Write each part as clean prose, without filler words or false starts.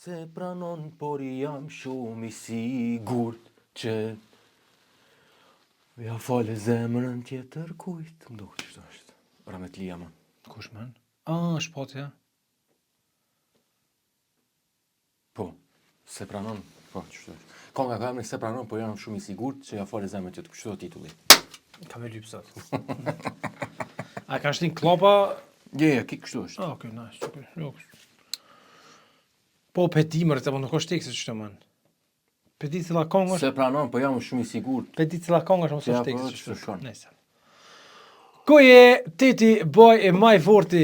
Se pranon, por jam shumë I sigurt që ja fale zemrën tjetër kujt. Më duket ç'është është. Rametlia man. Kush man? Shpotja. Po, se pranon, po ç'është është. Konga ka emrin Se pranon, por jam shumë I sigurt që ja fale zemrën tjetër. Kështu është titulli. Ka me lyp sot. A ka shtin klopa? Je, kështu është. Okay, nice. Okay. Jo. Po pedimër, të nuk është tekst ç'është man. Pedi cila kongë është? Se pranon, po jam shumë I sigurt. Pedi cila kongë është, mos Ja, është tekst po, ç'është. shkon. Nice. Ku je titi boy e maj forti?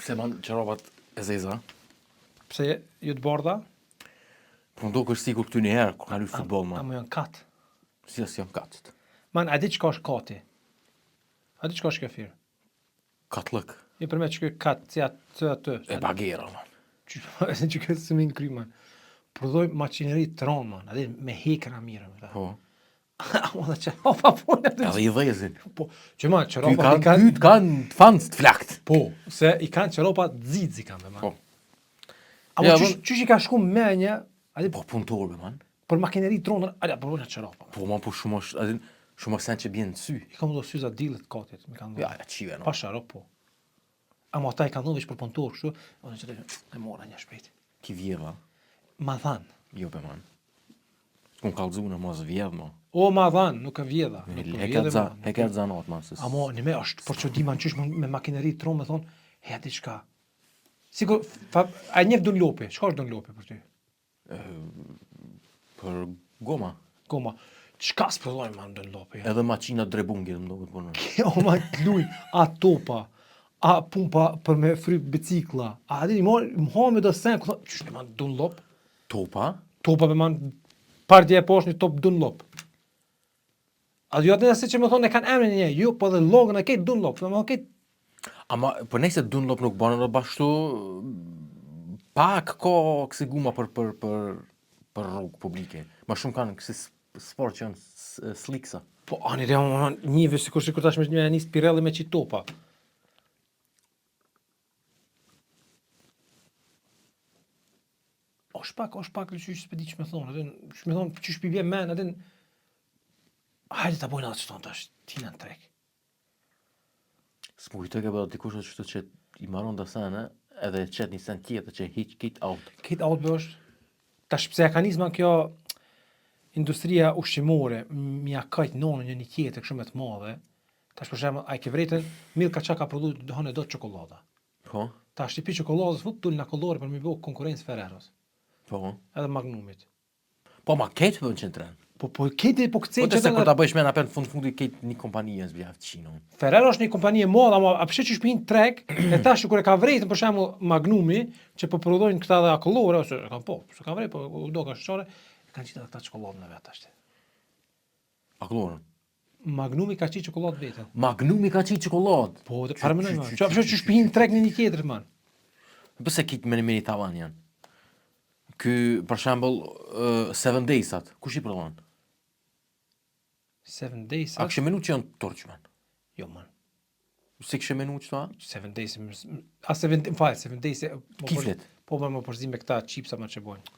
Se man çaropat e zeza. Pse ju të bardha? Po ndo është sigur këty një herë, kur ka luaj futboll, A man. më janë kat. Si as janë katët. Man, a di çka është kati? A di çka është kefir? Katlëk. I përmet që kat, si atë. E bagera, man. Që këtë së minë kry, man. Prodhoj maçineri tron, man. A di, me hekra mirë. Po. A më dhe që, opa punë. Edhe I dhezin. Po, që ma, Ty qëropa i kanë... kanë fans të flakt. Po, se i kanë qëropa dzizi kanë, man. Po. A më Ja, qysh I ka shku menje, a di, Po punëtor, be, man. për makineri tronën, a di, përvojnë qëropa. Po, man, po shumë është, adin, shumë sen që bjenë në sy. I kam do syza dilet katit, mi kanë Ja, qive, no. Pa sharo, po. A më ata I kanë dhënë veç për punëtor, kështu, onë që e mora një shpejt. Ki vjeva. Ma dhanë. Jo, be, man. S'kun kallëzu në mos vjedh, mo. O, ma dhanë, nuk e vjedha. Heket zanat, man. A mo, një me është, por që di man qysh me makineri tron me thonë, heja diçka. Sigur, a njef Dunlopi, çka është Dunlopi për ty? Për goma. Goma, çka s'prodhojnë man Dunlopi? Edhe maqina drebungit, më duket punë. O ma t'luj, a topa, a pumpa për me fry bicikla, a di, më me do sen, ku thonë, qysh me man Dunlop? Topa? Topa me man, pardje e poshtë një top Dunlop. A jo atë se që më thonë e kanë emrin një, jo, po dhe logën e ketë Dunlop, më thonë ketë. Ama, për nejse Dunlop nuk banë edhe bashtu, pak ka kësi guma për rrugë publike. Ma shumë kanë kësi sport që janë sliksa. Po, ani dhe njëve si kur tash me një njës Pirelli me qitë topa. Është pak qysh s'pe di që me thonë, që me thonë qysh pi vje men, adin, hajde ta bojnë atë që thonë tash, tina në trek. S'mujtë ke bëllë dikush është që I maron da sene, edhe qet një sen tjetër që hiq kit out. Kit out bë është, tash pse ka nisma kjo industria ushqimore, mja kajt nonën një tjetër kështu me të madhe, tash për shembull, ai ke vretën, Milka çka ka prodhu dohane do çokoladë. Po, Tash ti pi çokoladës fut tul na kollore për mi bë konkurrencë Ferreros, po. edhe Magnumit. Po, ma ketë për në qëndren. Po keti po kthej Po të se kur ta bëjsh me në apel fundi ketë një kompani në zbjavë të qinon. Ferrero është një kompani e madhe, ama a pse që shpinë treg, e tash kur e ka vretën për shembull Magnumi, që po prodhojnë këta dhe akollore ose e kanë po, se ka vret, po u do ka shore, e kanë qitë ata çokoladën e vet tash. Akollorën. Magnumi ka qitë çokoladë vetën. Magnumi ka qitë çokoladë. Po, para më në. Çfarë pse që shpinë treg në një tjetër man? Pëse kitë me një tavan janë? Ky, për shembull, 7 Days-at, kush I prodhon? 7 Days. A kështë menu që janë torq, man? Jo man. Si kështë menu që ta? 7 Days. A 7 Days. Kiflet. Po më përzim me këta chipsa më që bojnë.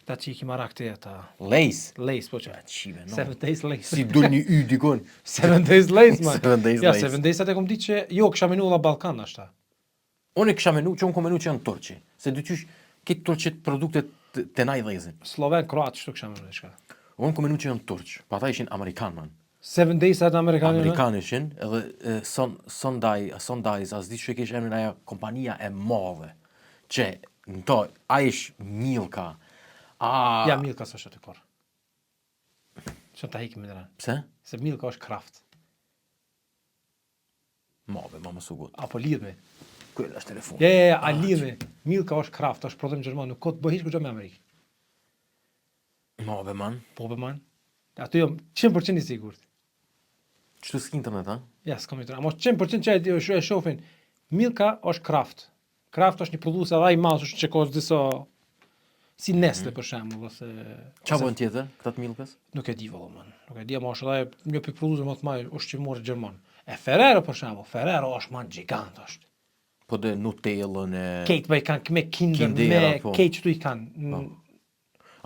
Ta që I ki marak të ata. Lace. Lace, po që. Qive, no. 7 Days Lace. Si dul një Y dikon. 7 Days Lace, man. 7 Days Ja, Lace. 7 Days atë kom ditë që, jo, kësha menu dha Balkan, ashta. Unë e kësha menu që unë kom menu që janë torqi. Se dyqysh, këtë torqit produktet të naj dhezin. Sloven, Kroat, shtu kësha menu diçka. Unë kom menu që janë torq. Pa ta ishin Amerikan, man. 7 Days atë Amerikanë. Amerikan ishin, edhe Sundays, as di që kesh emrin aja kompania e madhe. Që, në to, a ish Milka. Ja, Milka s'është aty kor. Që ta hikim me dran. Pse? Se Milka është Kraft. Mabe, ma më sugut. Apo lidhme. Kujtë është telefon. Ja, a lidhme. Milka është Kraft, është prodhim gjerman, nuk kot bëhish ku me Amerikë. Mabe, man. Po be man. Ato jo 100% I sigurt. Qëtu s'ki internet, ha? Ja, s'kam I tërë. Amo 100% që e shofin, Milka është Kraft. Kraft është një prodhues edhe I madh që ka disa si Nestle për shembull ose Qa bën tjetër, këtat Milkës? nuk e di valla man. Nuk e di, ama është edhe një pikë prodhues më të madh ushqimor gjerman. E Ferrero për shembull, Ferrero është man gjigant është. Po dhe Nutellën e... Kejt me i kanë me Kinder, Kindera, me po. kejt që tu i kanë.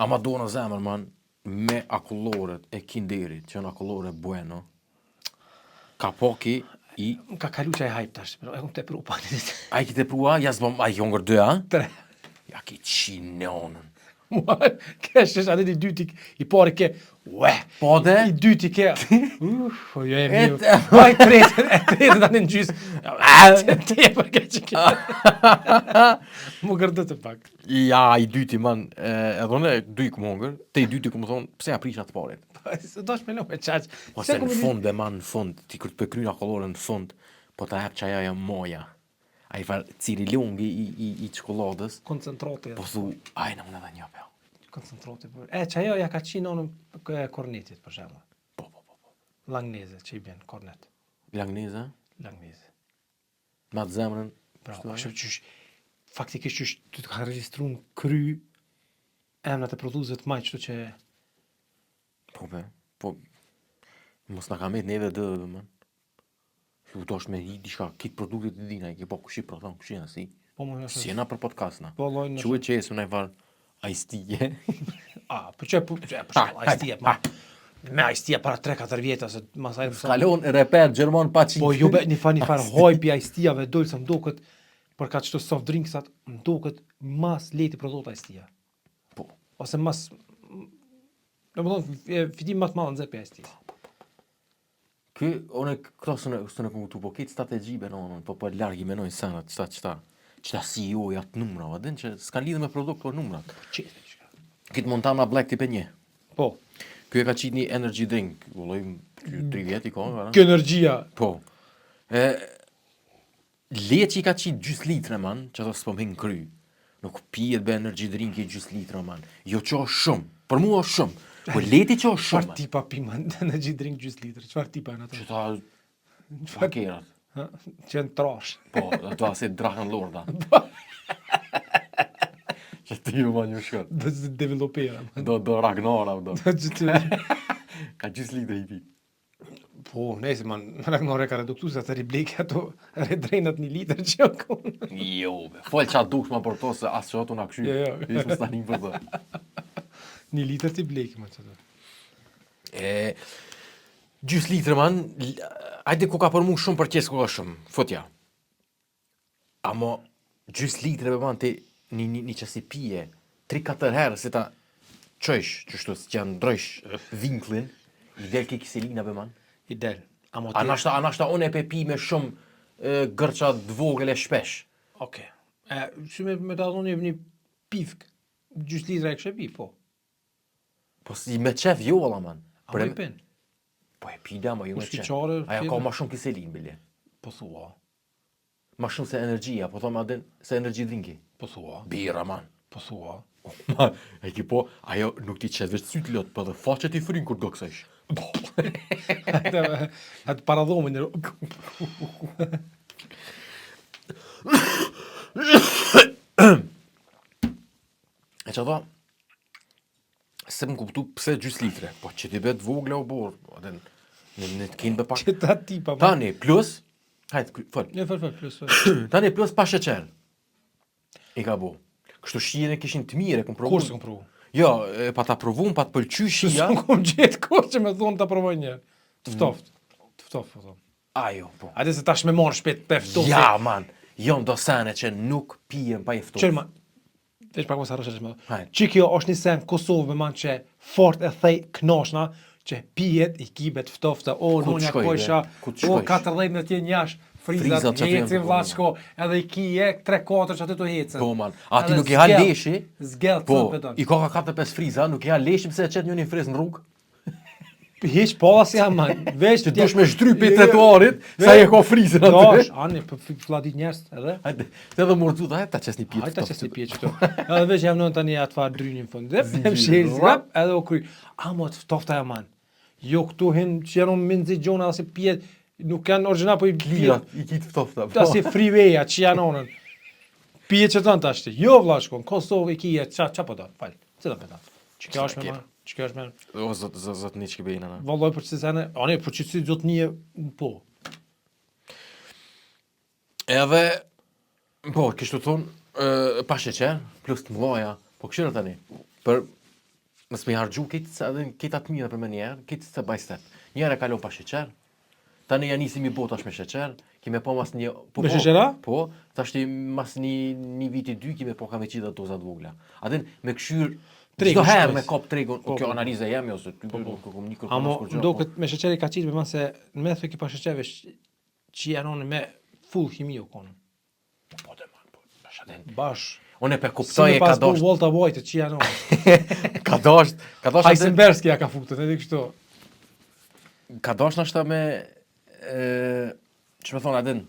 Ama do në zemër, man, me akulloret e Kinderit, që në akullore bueno, ka poki i... Më ka kalu që e hype tash, pero e kom të pru pa një ditë. A i kite prua, jasë a i kongër 2, a? 3. Ja ki qinonën. Kesh është atë i dyti, i pari ke, Po dhe? I dyti ke, jo e mirë, pa i tretën anë në gjysë, te për ke që ke. Më gërdo të pak. Ja, i dyti, man, edhe ne dy i këmë hongër, te i dyti këmë thonë, pse ja prisha të parit? Së dosh me me qaq. Ose në fund dhe man, në fund, ti kërë të përkryna kolore në fund, po të hep qaja ja moja. A i farë cirilungi i qokoladës, Koncentrati. po thu, aj në më në dhe një pjo. Koncentrati. Që ajo ja ka qinë në kornetit, për shemë. Po. Langneze, që i bjen, kornet. Langneze, Langneze. ma të zemrën, Bravo, kështu qysh, faktikisht qysh të ka registru në kry emnat e produzet maj qëtu që... po, mos në ka met neve dhe, man. Ju dosh me hi dishka kitë produktet të dina, i ke po kushi pro thonë, kushi në si. Po më është... Si jena për podcast na. Po lojnë Që e qesë në e farë, a i stije. po që ajstia, me ajstia para 3-4 vjeta, se masaj... Kalon repet, Gjerman pa qitë. Po ju be një farë hojpi ajstijave dojlë se më duket, për ka qëto soft drinksat, më duket mas leti prodhuat ajstia. Po. Ose mas... Në më thonë, fitim mas malë në zepi ajstia. Kë, one këto së në këngu po këtë strategji benon, po largi menojnë sanat, qëta CEO jatë numra, adin që s'kan lidhë me produkt për numrat. Qete, qka. Këtë Montana Black tipe 1. Po. Kjo e ka qitë një energy drink, ullojmë 3 vjet i ka, vera? Kjo energjia. Po. Le që i ka qitë gjys litre, man, që ato s'po m'hen kry. Nuk pijet be energy drink i gjys litre, man. Jo që o shumë, për mu o shumë. Po leti që o shumë. Qfar tipa pima energy drink gjys litre? Qfar tipa në ato? Që ta... Qfar kerat? Që në trash. Po, ato asi Draken Lorda. Që ti ju ma një shkët. Do të developera. Do Ragnara, do. Do që të... Ka gjys litre i pi. Po, nese, man, Ragnare ka reduktu se të ribleki ato redrenat 1 litër që jo konë. Jo, be. Fol qa duksh ma për to se asë që ato nga këshy. Jo. Ishë më stanim për të. 1 litër t'i bleki, man, që të. Gjys litre, man, ajde ku ka për mu shumë për qesë ku ka shumë, fotja. Amo, gjys litre, be man, ti një që si pije, 3-4 herë, se ta qëjsh, që shtu, që janë ndrojsh vinklin, i del ke kiselina, be man. I del. Amo A nashta one e pe pi me shumë gërqa dvogël e shpesh. Oke. Që me të adhoni një pifk, gjys litra e kështë pi, po. Po si me qef jo, alla, man. Amo i pen. Po e pi da, ma ju me qef. Ushqiqare, Aja ka fillë. ma shumë kiselin, bile. Po thua. Ma shumë se energjia, po thoma adin se energji drinki. Po thua. Bira, man. Po thua. Man, e ki po, ajo nuk ti qetë veç sytë lot, po dhe faqet i frin kur do kësësh. Atë paradhomin e... E që tha, se më kuptu pse gjys litre, po që ti bet vogla o borë, adin, në të kinë be pak. Që ta tipa, man. Tani, plus, hajtë, fol. Një fërë, plus. Tani, plus pa sheqer. I ka bo. Kështu shijën e kishin të mire, kom provu. Kur se kom provu? Jo, pa ta provun, pa të pëlqy shija. Së kom gjithë kur që me thonë të provoj njerë. Tëftoft. Tëftoft, po thonë. Ajo, po. Ate se tash me morë shpet për ftoft. Ja, man, jon do sene që nuk pijen pa i ftoft. Qërë, man, veç pak mos arrëshë me. Hajde. Që kjo është një sen Kosovë, man, që fort e thej knoshna, që pijet i kibet ftofta, o, Ku nonja t'shkoj, kojsha, be? Ku o, t'shkoj? 14 në tjenë njash, Frizat frizat, që t'jen heci të vlaçko, edhe i kije, 3-4 që aty të hecën. Po, man, ati nuk i ha leshi. Zgell, Po, të bedon. i ka 4-5 friza, nuk i ha leshi pëse e qetë një friz në rrugë. Hiq pas jam, man, veç Që dush me shtrypi tretuarit, sa i e ka frizën aty. Dash, ani, për fladit njerës, edhe. Hajde, të edhe mërë ta, ta qes një pjetë. Hajta që s'ni pje qëto. Edhe veç jam nën tani atë farë drynin fund. Dhe më shirë zrap, edhe u kry. Amo të ftofta e man. Jo këtu hin që janë minzi gjona dhe si pjet, nuk janë original, po i Klira, pjet. i kitë ftofta. Ta si freeway-a që janë onën. Pjet që tënë tashti. Jo vlashko, në Kosovë i kije, qa po do, falj. Që do pëta? Që kjo është me ma? Që kjo është me? O, zot një që këbejnë, na. Valloj për që sene, ane, për që si zot një, po. Edhe, Po, kishtu thonë, pa sheqer, plus të mloja, po këshirë tani, për nësë me hargju këtë atë mira për me njerë, këtë step by step. Njerë e kalon pa sheqer, tani ja nisi mi botash me sheqer, kime po mas një... Me sheqera? Po, tash ti mas një viti dy, kime po ka me qita dozat vogla. Adin, me këshyr, çdo herë me kop tregun, kjo analiza jemi, ose ty kom një kërkom Amo, as kur gjë. do këtë me sheqeri ka qitë me se në me thë ki pa sheqeve që janë me full himi u konë. Po, dhe man, po, bash adin. Bash. Unë e pe Si kuptoj me e ka pas bu dosht, Walter White që janë ka dosht adin, Heisenbergski ja ka futët, edhe kështu. ka dosht nështë me, që me thonë adin,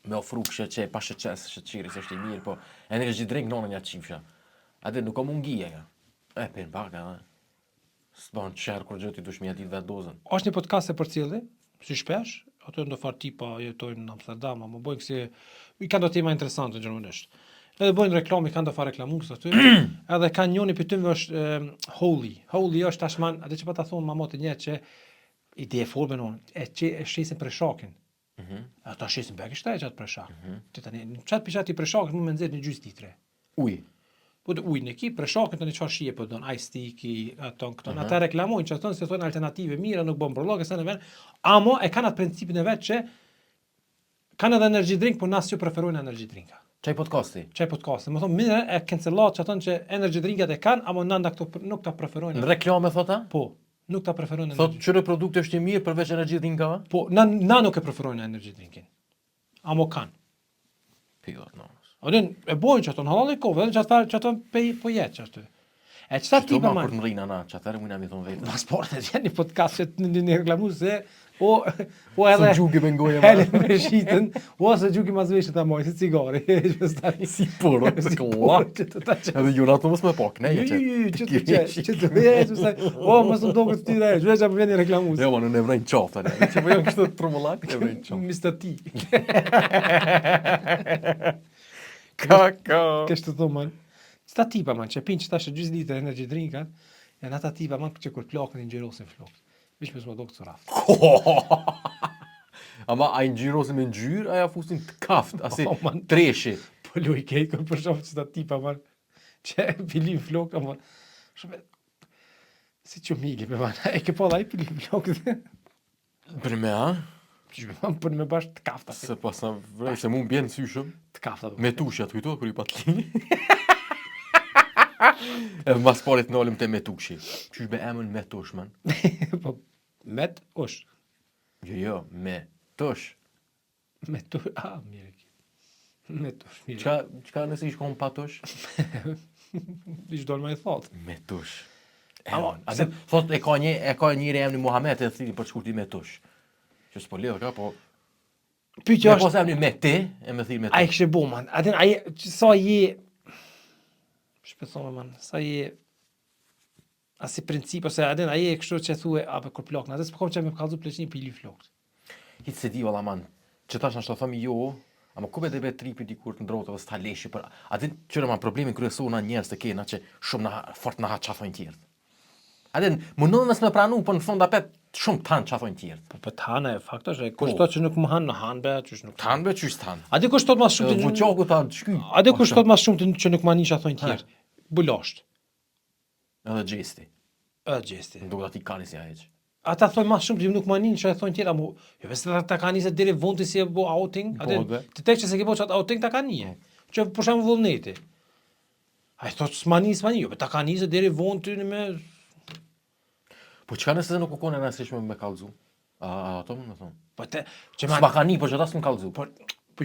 me ofru kështë që pa sheqes, sheqiri, se është i mirë, po, energy drink nonën ja qifsha. Adin, nuk ka mungije ka. E, pen baka, s'ban qërë kur gjë ti dush mi atit vetë dozën. Është një podcast e për cilë, si shpesh, ato ndo farë tipa jetojnë në Amsterdam, më bojnë kësi, i kanë do tema interesante gjermanisht. Edhe bojnë reklam, i kanë do fa reklamus aty, edhe kanë njoni për tymë është Holy. Holy është tashman, edhe që pa ta thonë mamotë një që ide e forme non, e që e shesin për shakin. Ata shesin bëgë shtaj qatë për shak. Të tani, qatë për qatë i për shakën, mu me nëzirë një gjysë litre. Uj. Po të ujnë e ki, për shakën të një qarë shije për donë, ice tea ki, aton këton. Ata reklamojnë që aton se thonë alternative mira, nuk bën brologë, se në ven, amo e kanë atë principin e vetë që kanë edhe energy drink, por nasë që preferojnë energy drinka. Qaj podcasti? Qaj podcast. Më thonë, mire e cancellat që aton që energy drinkat e kanë, amo nënda këto nuk ta preferojnë. Në reklame thota? Po, nuk ta preferojnë Thot energy. qëre produkte është i mirë përveç energy drinkave? Po, na nuk e preferojnë energy drinkin. Amo kanë. Pilot, no. Odin, e bojnë që aton, halal e kove, edhe që aton po jetë që aty. E qëta Këto tipa ma man? kur në rina na, që atërë mujna mi thonë vetë. Pasportet janë një podcast që në reklamu se o edhe Së gjuki me ngoje hele me shitën, ose gjuki ma zveshët a mojë, si cigari. Si poro, se këlla. Edhe ju natë mos me pak, ne? Që të vejë, o, mësë më do këtë tyre, zhveqa për vjen një reklamu. Jo, ma në ne vrejnë qaftë, ne. Që më janë kështë të promullak, ne vrejnë qaftë. Mr. T. Kaka. Kështë të thonë, man. Sta tipa, man, që pinë që ta shë gjys litre energy drinkat, janë ata tipa, man, që kur plakën i ngjirosin flokët. Vish me s'ma do këtë raftë. Ama a i ngjyrosin me ngjyrë, a ja fusin të kaft, asi Oh, man. treshi. Po lu i kejtë, kër për shumë që ta tipa, man, që pilin flokët, man, shumë, si që mili, me man, e ke pa da i pilin flokët, Për me, a? që me man, për me bashkë të kafta, Se pas na vrej, se mu m'bjenë syshëm, të kafta. me tushja të kujto, kër i patlini. Edhe mas parit n'olim të me tushi. Qysh be emën me tush, man? Po, met, ush, Jo, me tush. me tu, mirë ki, me tush, mirë. Qka nëse ish kom pa tush? Ish dojnë me i thotë. Me tush. Ama, Adem, thot e ka njëri emni Muhammed e thiri për shkurti me tush. Që s'po lidhë ka, po... Pyetja Me është, pos emni me ti, e me thiri me a i tush. kështë bo, man, atin, a i, sa je, shpethome, man, sa je, a si princip, ose atin, a je kështu që thue, a për kur plakën, atin s'po kom që me kalzu pleqin pili flokët. Hitë se di, valla man, që tash nështë të thëmi jo, ama ku be dhe be tripi dikur të ndrotë dhe s'ta leshi për... Adin, qëre man problemin kryesor na njerës të kena që shumë fort na ha qafojnë tjertë. Adin, mundon nësë me pranu, po në fund apet shumë tanë qafojnë tjertë. Po për tanë e fakt është, kushtot që nuk më hanë në hanbe, që nuk... Tanë be qysh tanë. A di kushtot mas shumë të... Vuqaku ta shky. A di kushtot mas shumë të që nuk ma nisha thonjë tjerë. Bulasht. Edhe gjesti. Gjesti. Nuk do t'i kani si aheq. Ata thonë mas shumë të nuk ma ninë që e thonë tjerë, amu, jo besë ta ka njëse diri vonti si e bo outing, Po, atë dhe. të tek që se ke bo qatë outing ta ka nije. Që për shemë vullneti. A i thotë s'ma një, jo, be ta ka njëse diri vonti në me... Po qka nëse nuk u kone nësishme me kallzu? Ato më në thonë. Po te, që S'ma ka një, po që ta s'më kallzu. Po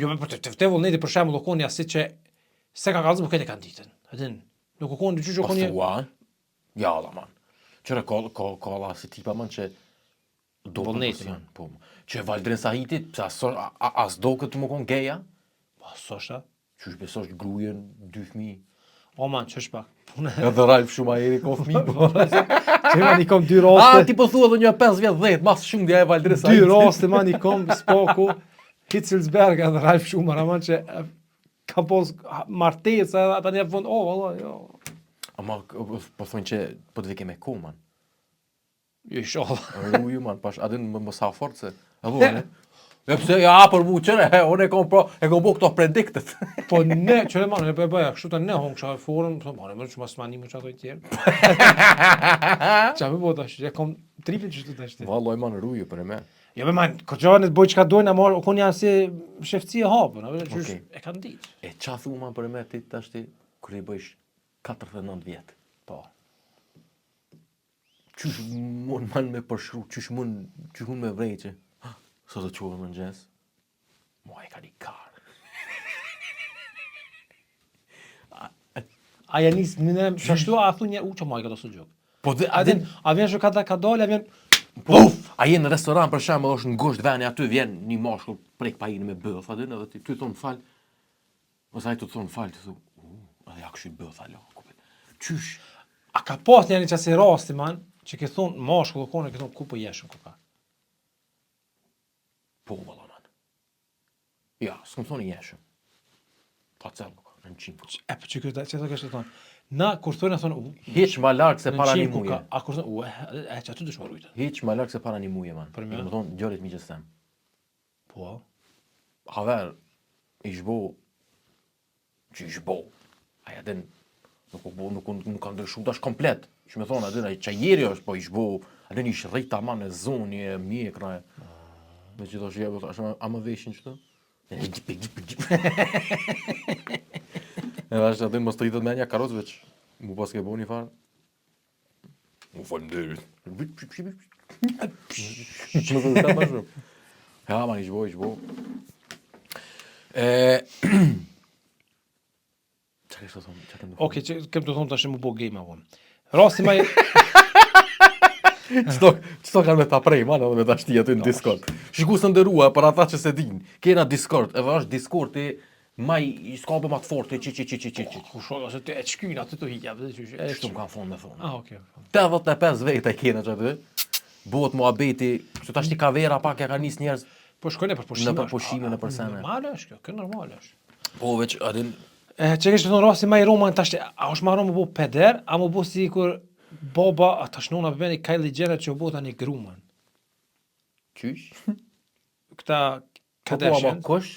jo, po te vullneti për shemë lokoni asi që se ka kalzu, po këtë e kanë ditën. Adin, nuk u koni, që Po koni... thua, ja, la man. Qëre ka la si tipa man që do Vullneti, janë. Po, që Valdrin Sahitit, pse as do këtë më konë geja? Po, sosha. Qysh besosh grujen 2 fëmi. O man, që shpak. Edhe Ralf Shumajeri ka fëmi. Që man i kom 2 A, raste. ti po thua dhe një 5 vjet 10, mas shumë dhja e Valdrin 2 Sahitit. raste man i kom Spaku, Hitzelsberg edhe Ralf Schumer, aman që ka pos martesa edhe ata një fund, valla, jo. Ama po thonë që po të vike me ko, man. Jo, inshallah. Ju, man, pash, adin më sa fort se... A vo, ne? E pse ja për mu qëre, unë e kom bo këto predicted. Po ne, që ne manë, e bëja, kështu të ne hongë qa forëm, të manë, mërë që mas mani më qa të tjerë. Qa me bo të ashtë, e kom tripin që të ashtë. Valloj manë ruju për e me. Jo me manë, këtë boj që ka dojnë, a marë, konë janë si shefci e hapën, Okej. e kanë ditë. E qa thu manë për e me ti të ashti, kër i bëjsh 49 vjetë. Po. Qysh mund manë me përshru, qysh mund me vrej që, sot të qovë më në gjesë. Mua e ka një karë. A janë nisë, në shashtu, a thu një, që ma i ka të së gjokë. Po dhe, A vjen që ka dole, a vjen, puf! A jenë në restoran për shemë, është në gosht veni aty, vjen një mashkull prek pajinë me bëth, adin, edhe ty thonë falë, ose ajë të thonë falë, të thu, edhe ja këshu bëth, alo, qysh? a ka pas një që si rasti, man, që ke thonë, mashkull, o kone, ke thonë, ku për jeshëm, ku ka. Po, valla, man. Ja, s'këm thonë jeshëm. Pa cellë, në në qimë. E, për që të kështë të thonë, na, kur thonë, a thonë, Hiq ma larkë se në para një qimë, ku muje. ka, a kur thonë, që aty dëshma rujtë. Hiq ma larkë se para një muje, man. Për me? Më thonë, gjërit mi gjëstem. Po, Haver, ishbo, që ishbo. Aja den, nuk kanë ndryshu tash komplet. Që me thonë, adin, që jeri është, po ishbo, adin ish rrita ma në zoni e mjekra e. Me që tash jebë, ashtë a më veshin që të? E gjip. E ashtë adin, mos të rritët me nja karot veç, mu pas ke bo një farë. Mu falem derit. Më të rritat ma shumë. Ja, man, ishbo. Qa kështë të thonë? Qa këmë të Okej, që kem të thonë tash më bo game avon. Rasti ma Qëto kanë me ta prej, man, edhe me ta shti aty në Discord. Shiku së ndërrua, për ata që se din, kena Discord, edhe është Discord maj, s'ka bë ma të fortë, që. ku shoh se ti e çkyna aty të hiqja, vetë që e Kështu më kanë thonë me thonë. Ah, okej. 85 vete kena që aty, bëhet muhabeti, që ta shti ka vera pak, ja ka nis njerëz, Po shkojnë për pushime. Në për pushime, në për sene. Normale është kjo normal është. po veç, adin, Që kështë të thonë rasti ma i Roman tash, a është ma Roma bu peder, a më bu si kur baba, a tash nona përbeni Kylie Jenner që u bu tani gruman. qysh? Këta Po ama Kardashian, kush?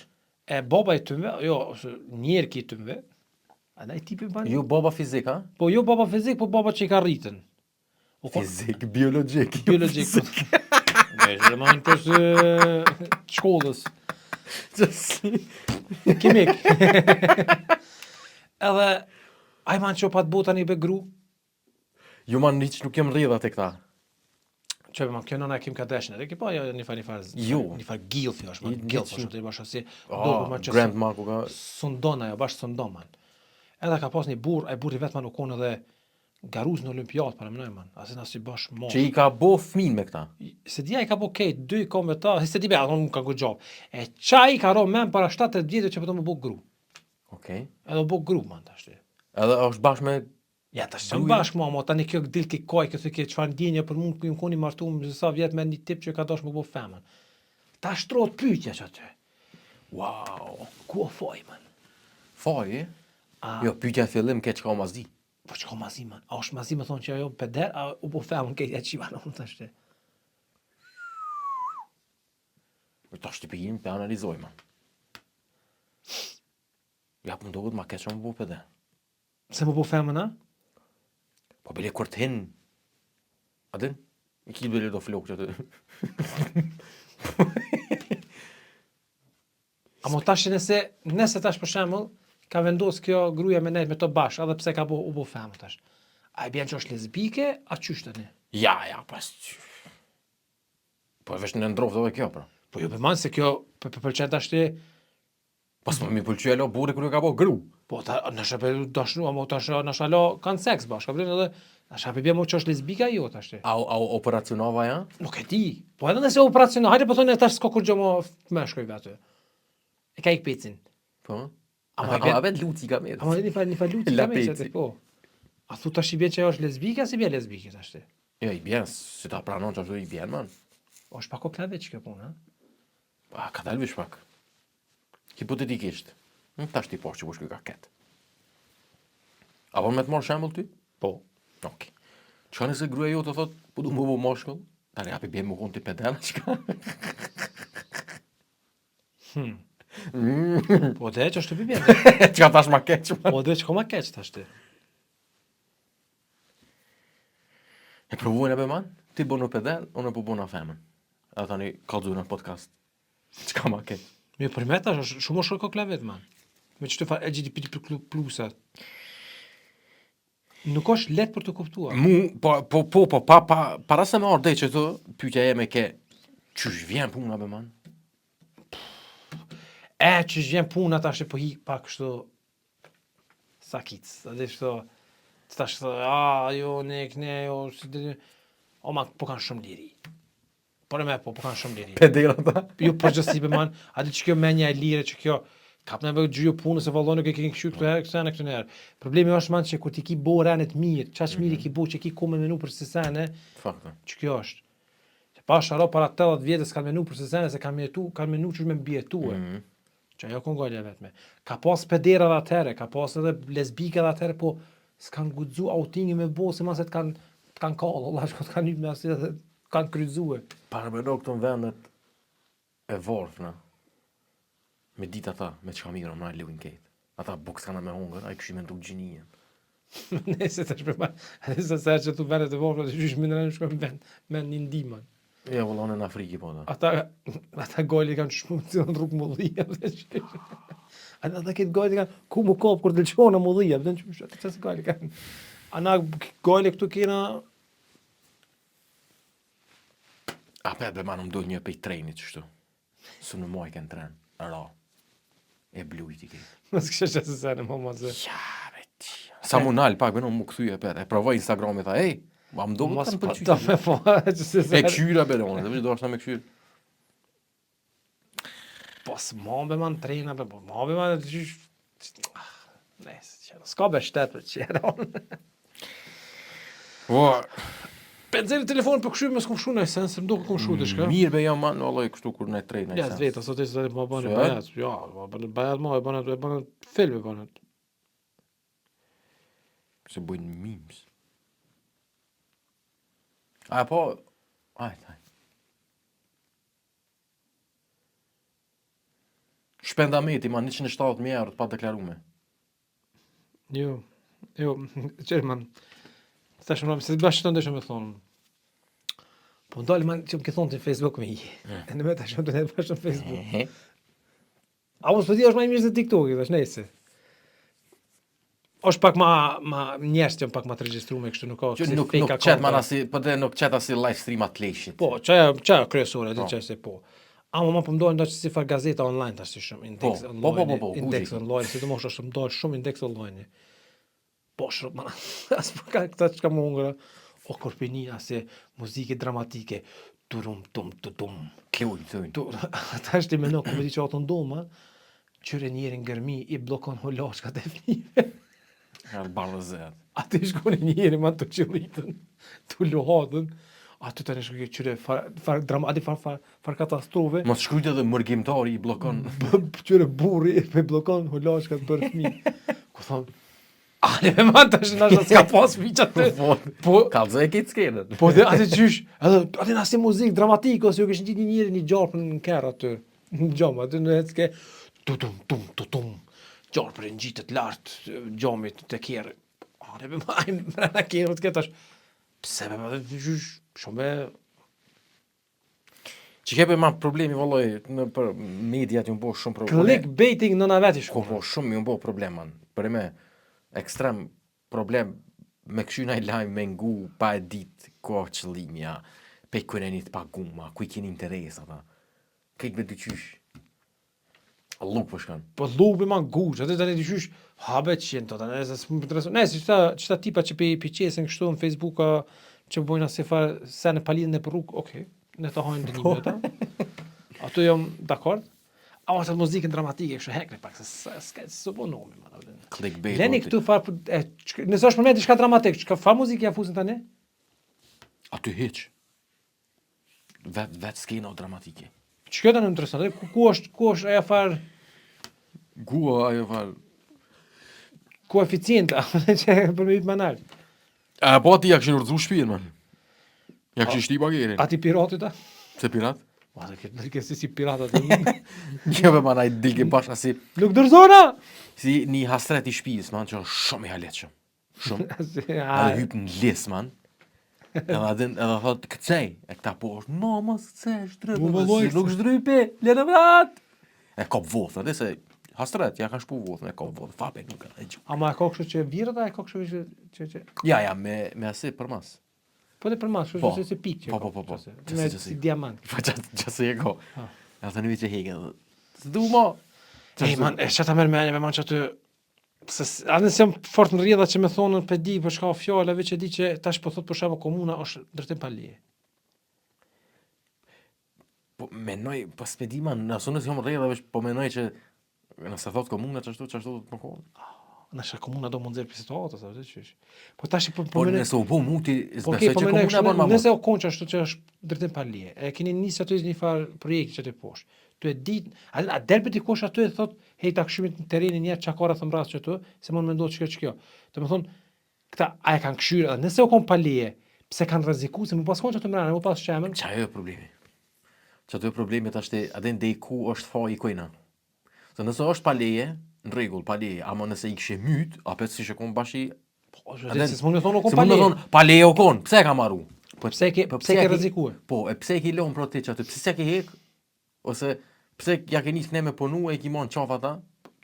e baba i tëmve, jo, ose njerë ki tëmve, a da i tipi ban? Ju baba fizik, ha? Po jo baba fizik, po baba që i ka rritën. Fizik, biologjik. Biologjik. Ne, që më në për shkollës. Kimik. Edhe, a i manë që pa të bota një be gru, Ju man një që nuk jem rridha të këta. që be ma kjo nëna Kim Kardashian, edhe ki pa jo një farë Jo. një farë gilfi është, man, I- gilf i- është, të bashkë si, Ah, grandma ku ka... sundon ajo, bashkë sundon, man. Edhe ka pas një burr, ai burri vetë man u konë edhe garuz në olimpiad, para mënoj, man, asin as i bashkë mosh. Që i ka bo fmin me këta. Se dia i ka po kejt, 2 kom me ta, se di be, ato nuk ka gëgjov. E qaj ka ro men para 7-8 vjetë që pëto më bu gru. Okej. Edhe u bu gru, man, tash ti. Edhe është bashkë me... Ja, tash jam bashkë mo, tani kjo dil ki kaj, kjo thë çfarë ndjenje për mua, ju koni martu më sa vjet me një tip që ka dash më bu femën. Ta shtrohet pyetja që aty. Wow, ku o foj, man? Faj, e? A, Jo, pyetja e fillim ke çka o mazdi. po çka mazi, man? A është mazi më thonë që ajo peder, a u bu femën ke e qiva në tash ti. Ta shtipijim pe analizoj, man. Ja, për ndohet ma keqa më bu pede. Se më bu femën, a? Po bile kur të hin... Adin? I ki bile do flok që të... A mo tash nëse tash për shembull ka vendos kjo gruaja me nejt me to bash, edhe pse ka u bu femën tash. A i bjen që është lesbike, a qysh tani? Ja, pas... Po e vesh në ndrovë dhe kjo, pra. Po jo bëman se kjo pëlqen tash ti, Pas më mi pëlqy alo burri kër e ka bo gru. po ta në shëpe dashnu, amo tash në shalo kanë seks bashkë, kaprin edhe na shëpe bjen mo që është lesbika jo tash ti. A operacionova ja? Nuk e di. Po edhe nëse operacion, hajde po thonë tash s'ka kur gjë mo meshkoj vetë. E ka ik pecin. Po? Ama A vet luci ka me. Ama një faluti La ka me peci. që po. A thu tash i bjen që ajo është lesbike, si bjen lesbike tash ti? Jo, i bjen, si ta pranon që ashtu i bjen, man. O është pak o klaveç kjo punë, ha? A, ka dalë vish pak. Hipotetikisht. Tash ti po që bush kjo ka ketë. Apo me të marrë shembull ty? Po. Ok. Qa nëse gruaja jo të thot, po du më bo moshkull? Tani api bjen më konë ti pedela, qka? Po dhe që është të bibjen. Çka tash ma keq, man. Po dhe që ka ma keq tash ti. E provojnë e be, man. Ti bo në pedel, unë po bo në femën. A tani kallzu në podcast. Çka ma keq? Mirë, për me tash është shumë më shkoj klavet, man. Me që të fa LGBT plusat. Nuk është letë për të kuptuar. Para se me ardej që të, pyetja jeme ke, qysh vjen puna be, man? Që vjen puna tash e po hik pak kështu sakic. A dhe kështu tash jo jo o ma po kanë shumë liri. Por e me po kanë shumë liri. Pedera ta. Jo përgjithësi be, man. A dhe që kjo menja e lire që kjo kap në bëgë gjyjo punës e vallon nuk e ke këshu këtë herë, këtë herë. Problemi është, man, që kur ti ki bo renet mirë, qash mirë ki bo që ki ku me menu për sesene, Fakta. që kjo është. Që pa sharo para 80 vjetës kanë menu për sesene, se kanë menu që me mbjetue. Që ajo kongollja vetme. Ka pas pedera dhe atëhere, ka pas edhe lesbike dhe atëhere, po s'kanë gudzu outingi me bo, se maset kanë kallë, Allah shko t'kanë një me asit edhe kanë kryzue. Parabeno këto në vendet e vorfna. Me dit ata, me qka mirë, na livin kejt. Ata boks kanë me hongër, a i këshim e nduk gjinien. Nëse të shpërma, edhe se se që tu vendet e vofra, të qysh minë në shkojmë me një ndiman. Ja, vëllon e në Afriki, po da. Ata gojli kanë shmu të në rrugë mullija. Ata këtë gojli kanë, ku mu kopë kur të lëqonë në mullija, që se gojli kanë. Ana gojli këtu kena... A pe, be manë më dojnë një pej trenit qështu. Su në moj kënë tren, ra. E blujt i kejt. Mësë kështë që se sene, më më zë. Ja, be tia. Sa mu nalë pak, benon mu këthuj e per. E provoj Instagramit, tha, ej, ma më do më të më përqyri. Ta me po, që se E sene. këshyra, be, donë, dhe vështë do është në me këshyra. Po së be man trena, be, po be man... Nesë, që s'ka be shtetë për qera. Po, Penzeri telefon për këshu me s'kom shu në esenë, se më do këmë shu të shka. mirë be jam man, vallaj kështu kur në trej në Ja, esens. zveta, sot e sot e më bënë Se? bajat. Ja, më bënë bajat më, e bënë film e bënë. Se bojnë memes. A, po, ajt. Shpendameti, man, 170.000 euro pa deklarume. Jo, qërë man, se të bashkë të ndeshë me thonë. Po ndalë man që më ke thonë të në Facebook me i. E në me të shumë të ne bashkë në Facebook. A mos për ti është ma i mirë se TikTok, i dhe nese. është pak ma njerëz që pak ma të registru me kështu, nuk ka Që nuk qet man asi, po dhe nuk qet asi live stream atë leshit. Po, çaja kryesore, di çaj se po. Ama më po mdojnë si far gazeta online tash shumë, index online. Po, index online, sidomos është mdojnë shumë index online. Po shumë, man, as po ka këta çka më hungra. O korpinia se muzike dramatike. Turum tum tutum. Kluj thënë. Ata është më nuk më di çfarë ton doma. Qyre njëri në gërmi i blokon holoshkat e fëmijëve. Ja bardhëzet. Aty shkon njëri më të qillitën, të luhatën. Aty tani shkoj qyre far katastrofe. Mos shkrujt edhe mërgjimtari i blokon. Qyre burri e blokon holoshkat për fëmijë. Ku thon Ale me man tash na s'ka pas miq aty. Po, kallëzë e kitë skenën. Po dhe aty qysh, edhe aty na si muzikë dramatike ose ju kishin ditë njëri një gjarpë në kerr aty. Në gjom aty në ecke tutum tum tutum. Gjarpë në ngjitet lart gjomit të kerr. Ale me man na kerrët këtash. Pse me aty qysh shumë Që kepe ma problemi valloj në për mediat ju më bo shumë problem. clickbaiting në na veti Ko shko. po shumë ju më bo problem man. Për me ekstrem problem me këshyna i lajmë me ngu pa e dit ko qëllimja, pe kërë një të paguma, ku i keni interes ata. Këtë me dyqysh. Alluk për shkan. Po lupi ma gush, atë tani dyqysh habe qenë të tani, nëse s'më intereson. Nëse qëta tipa që pe qesin kështu në Facebook që bojnë asë far se në palidhën e për rrugë, okej, ne të hajnë dënime ata. Ato jam dakord. A ose muzikën dramatike kështu hekne pak se s'ka s'po nomi man. Clickbait. Leni këtu far nëse është për me diçka dramatik, çka fa muzikë ja fusin tani? Aty hiq. Vet skena dramatike. Çka tani më intereson, ku është ajo far Gua ajo fal. koeficienta që për me manal. A po ti ja këshin urdhëzu shtëpinë man. Ja këshin shti bagerin. Ati pirati ta? Se pirat? Ma të këtë si piratat. Kjo be man, ai dilke bashkë si Nuk dërzona! si një hasret i shtëpisë, man, që është shumë i haletshëm. Shumë. Edhe Edhe hyp në lis, man. Edhe thot, këcej. E këta po është, mos këcej, shtrype. Mu më lojë, Nuk shtrype, lene vrat. E kop vothën, dhe se hasret, ja kanë shpu vothën, e kop vothën, fape nuk e gjë. Ama e ka kështu që birët, a e ka kështu që... Ja, me asi për mas. Po dhe për mas, Po. kështu që pikë që Po. Me si diamant. Po qësë e ko. Ha. E të në vitë që hege. Së du mo. Ej, man, e që ta merë me man që aty... A nësë jam fort në rrjedha që me thonën për di për shka fjallave që di që tash po thot për shama komuna është ndërtim pa leje. Po menoj, po s'pedi man, nësë nësë jam rrjedhave, po menoj që nëse thot komuna qashtu të përkohën. Nëse komuna do mund zërë për situatës, a vëzë qysh. Po tash po Po menoj... nëse u bu muti, Po zbesoj që komuna bon ma nëse o konë që ashtu që është ndërtim pa leje, e keni nisë aty një farë projekti që të poshtë. Tu e dit, a delbe dikush aty e thot, hej ta këshymit në terenin njerë çakora thëm rast që tu, se mund me ndodhë që kjo. Të më thonë, këta, a e kanë këshyrë, edhe nëse o konë pa leje, pse kanë rreziku, se më pas konë që të mërane, më pas shemen. Qa e problemi? Qa të problemi të ashtë adin dhe i ku është fa i kujna. Se nëse është pa leje, në regull, pa leje, ama nëse i këshe myt, apet si shë konë bashi... Se s'mund me thonë o Se konë pa mund me leje. thonë, pa leje o konë, pse e ka maru? Pse ke rrezikue? Po, e pse e ki lon pro ti që aty, pse se ke hek? Ose pse ja ke nis ne me punu e ki mon qafa ta?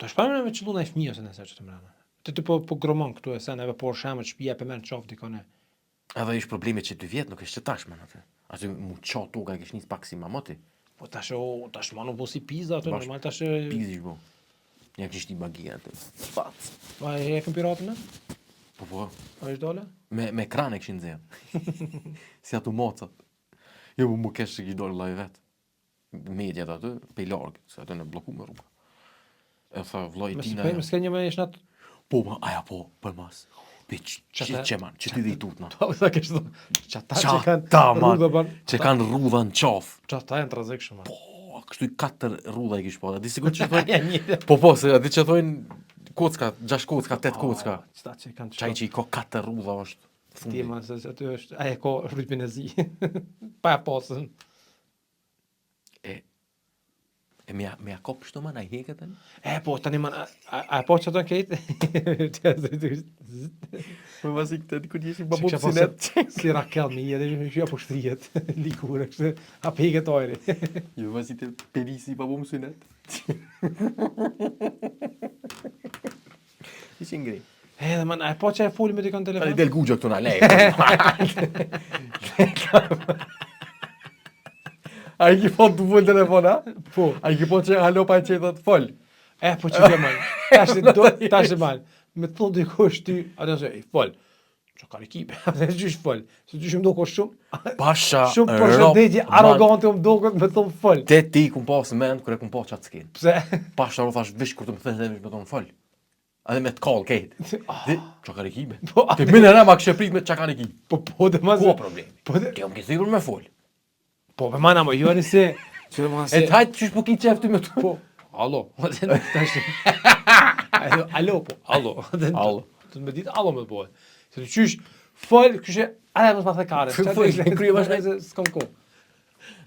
Të shparë me qëllu në e fëmijë ose nëse që të mërane. Të po gromon këtu e sen, eve por shemë të shpija për merë qafë dikone. Edhe ish problemi që 2 vjet nuk është që tashme në atë. Aty mu qa toka e kish nis pak si mamoti. Po tash manu po si pizza aty, Bash- normal tash... Pizish bo. Ja kish një bagia aty. Fac. Ma e hekën piratën e? Po. A është dole? Me kran e kishin zirë. Si ato mocat. Jo, mu kesh që kish dole laj vet. Mediat aty, pe i largë, se aty në bloku me rruga. E tha, vllai tina... Me s'ke një me ish natë... Po, ma, aja po, për mas. Pe Qata- që man, që ty dhe i tut na. Po, sa kesh thonë, qata që Qata, man, rrudha ban... që kanë rrudha në qaf. Qata e në trazekshëm, man. Po, kështu i 4 rrudha i kish po. Di sigur që thonë... Ja, një... Po, se adi që thonë kocka, 6 kocka, 8 kocka. Qta që kanë Qaj që i ka 4 rrudha është fundi. Ti, man, se aty është... A e ko rrypin e zi. Pa e pasën. E me ja kop shto man, a i heket e? E, po, tani, man, a e po që të në kejtë? Po, vasi këtë të këtë jeshin Që kisha pasë si Rakel me jetë, që ja po shtrijet, likurë, kështë, a peket ojri. Jo, vasi të perisi pa bom synet. Ishin ngri. Edhe, man, a e po që e foli me dikon Ali telefon? del gugjo këtu na, lej. A i ki po të vull telefon, a? Po. A i ki po që halo pa e qetat fol. E, po që ke, man. Tash e man. Me thonë dikush ty, atë se, fol. Që karikipe, atë gjysh fol. Se gjysh më do ko shumë, Pasha, shumë përshëndetje, arrogante më do këtë me thonë fol. Te ti kum pas mend kër e kum pas qatë skin. Pse? Pasha ro thash vish kur të më thënë dhe vish me tonë fol. Edhe me të call kejt. Dhe, që karikibe. Po, Te mine në ma kështë prit me që kariki. po dhe ma Ku problemi? Po dhe... Ti jam këtë sigur me fol. Po, për mana, mo, jo nëse... Që dhe ma E të hajtë qysh po ki qef ty me të. Po, alo. Alo, po, alo. Alo. Të me ditë alo me të bojë. Se të qysh, fol, kyshe, ale mos ma the kare. Fol, krye ma shnej. S'kom ko.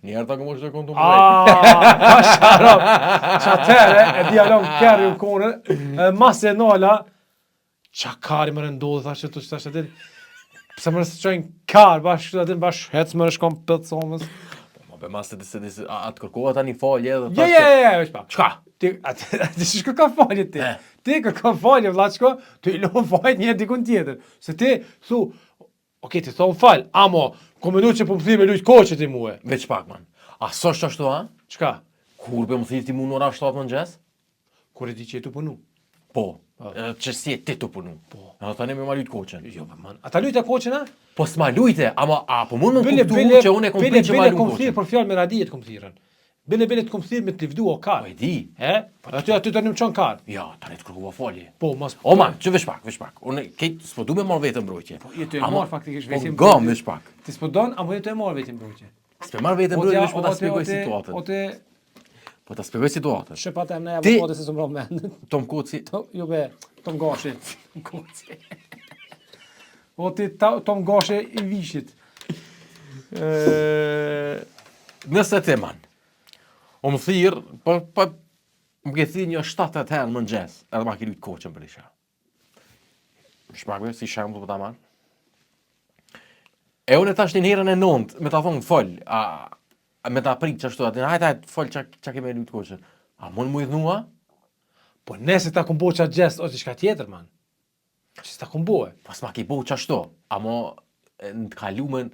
Njerë ta këmë është të kontu më Pa sharop. Qatere, e dialog kërë ju kone, mas e nola, qa kari më rëndodhë, thashtë të që thashtë atin, pëse më rësë qojnë karë, bashkë atin, bashkë hecë më rëshkom pëtë somës. Ma be mas të disi, atë kërkohet ta një falje edhe Je, veç pa. Qka? Ti, atë që kërka falje ti. Ti kërka falje, vlaçko, ti i lonë falje një dikun tjetër. Se ti, thu, okej, ti thonë falj, amo, ku me që po më thime lujtë koqë ti muhe. Veç pak, man. A së është ashtu, a? Qka? Kur be më thirë ti mu në ora 7 më gjes? Kur e di që e tu punu? Po. Që si e ti të punu? Po. Edhe tani me ma lujtë koqen. Jo, man. A ta lujtë e koqën, a? Po s'ma lujte, ama a po mund më kuptu që unë e kom prit që ma Bile kom lujtë thirë koqen. për fjallë me radijet kom thirën. Bile të kom thirë me të livdu o Po karë. e di. Aty tani më qonë karë. Ja, tani të kërkova falje. Po, mas... O man, që veç pak. Unë kejt s'po du me marrë vetëm mbrojtje. Po, je të e marë faktikisht vetëm Po gam veç pak. Ti s'po donë, amo je të e marë vetëm mbrojtje. S'pe marrë vetëm mbrojtje, veç po ta spjegoj situatën. Ote, Po ta spjegoj situatën. shëpat e mne, Ti- apo se s'më rrë mend. Tom Koci, Jo be, Tom Gashi. O ti Tom Gashi i vishit. nëse ti man, O më thirë, më ke thirë një 7-8 herë më në gjesë, edhe ma ke lujtë koqën për isha. Shmakve, si shemë të ta marë. E unë e tash një herën e nëndë, me ta thonë fol, me ta prit që ashtu, hajt, fol që keme lujtë koqën. A mund mu i dhnua? Po nëse ta kumbo qatë gjest, o që shka tjetër, man. Që s'ta kumbohe. Pas ma ke bo që ashtu, amo në të kalumen,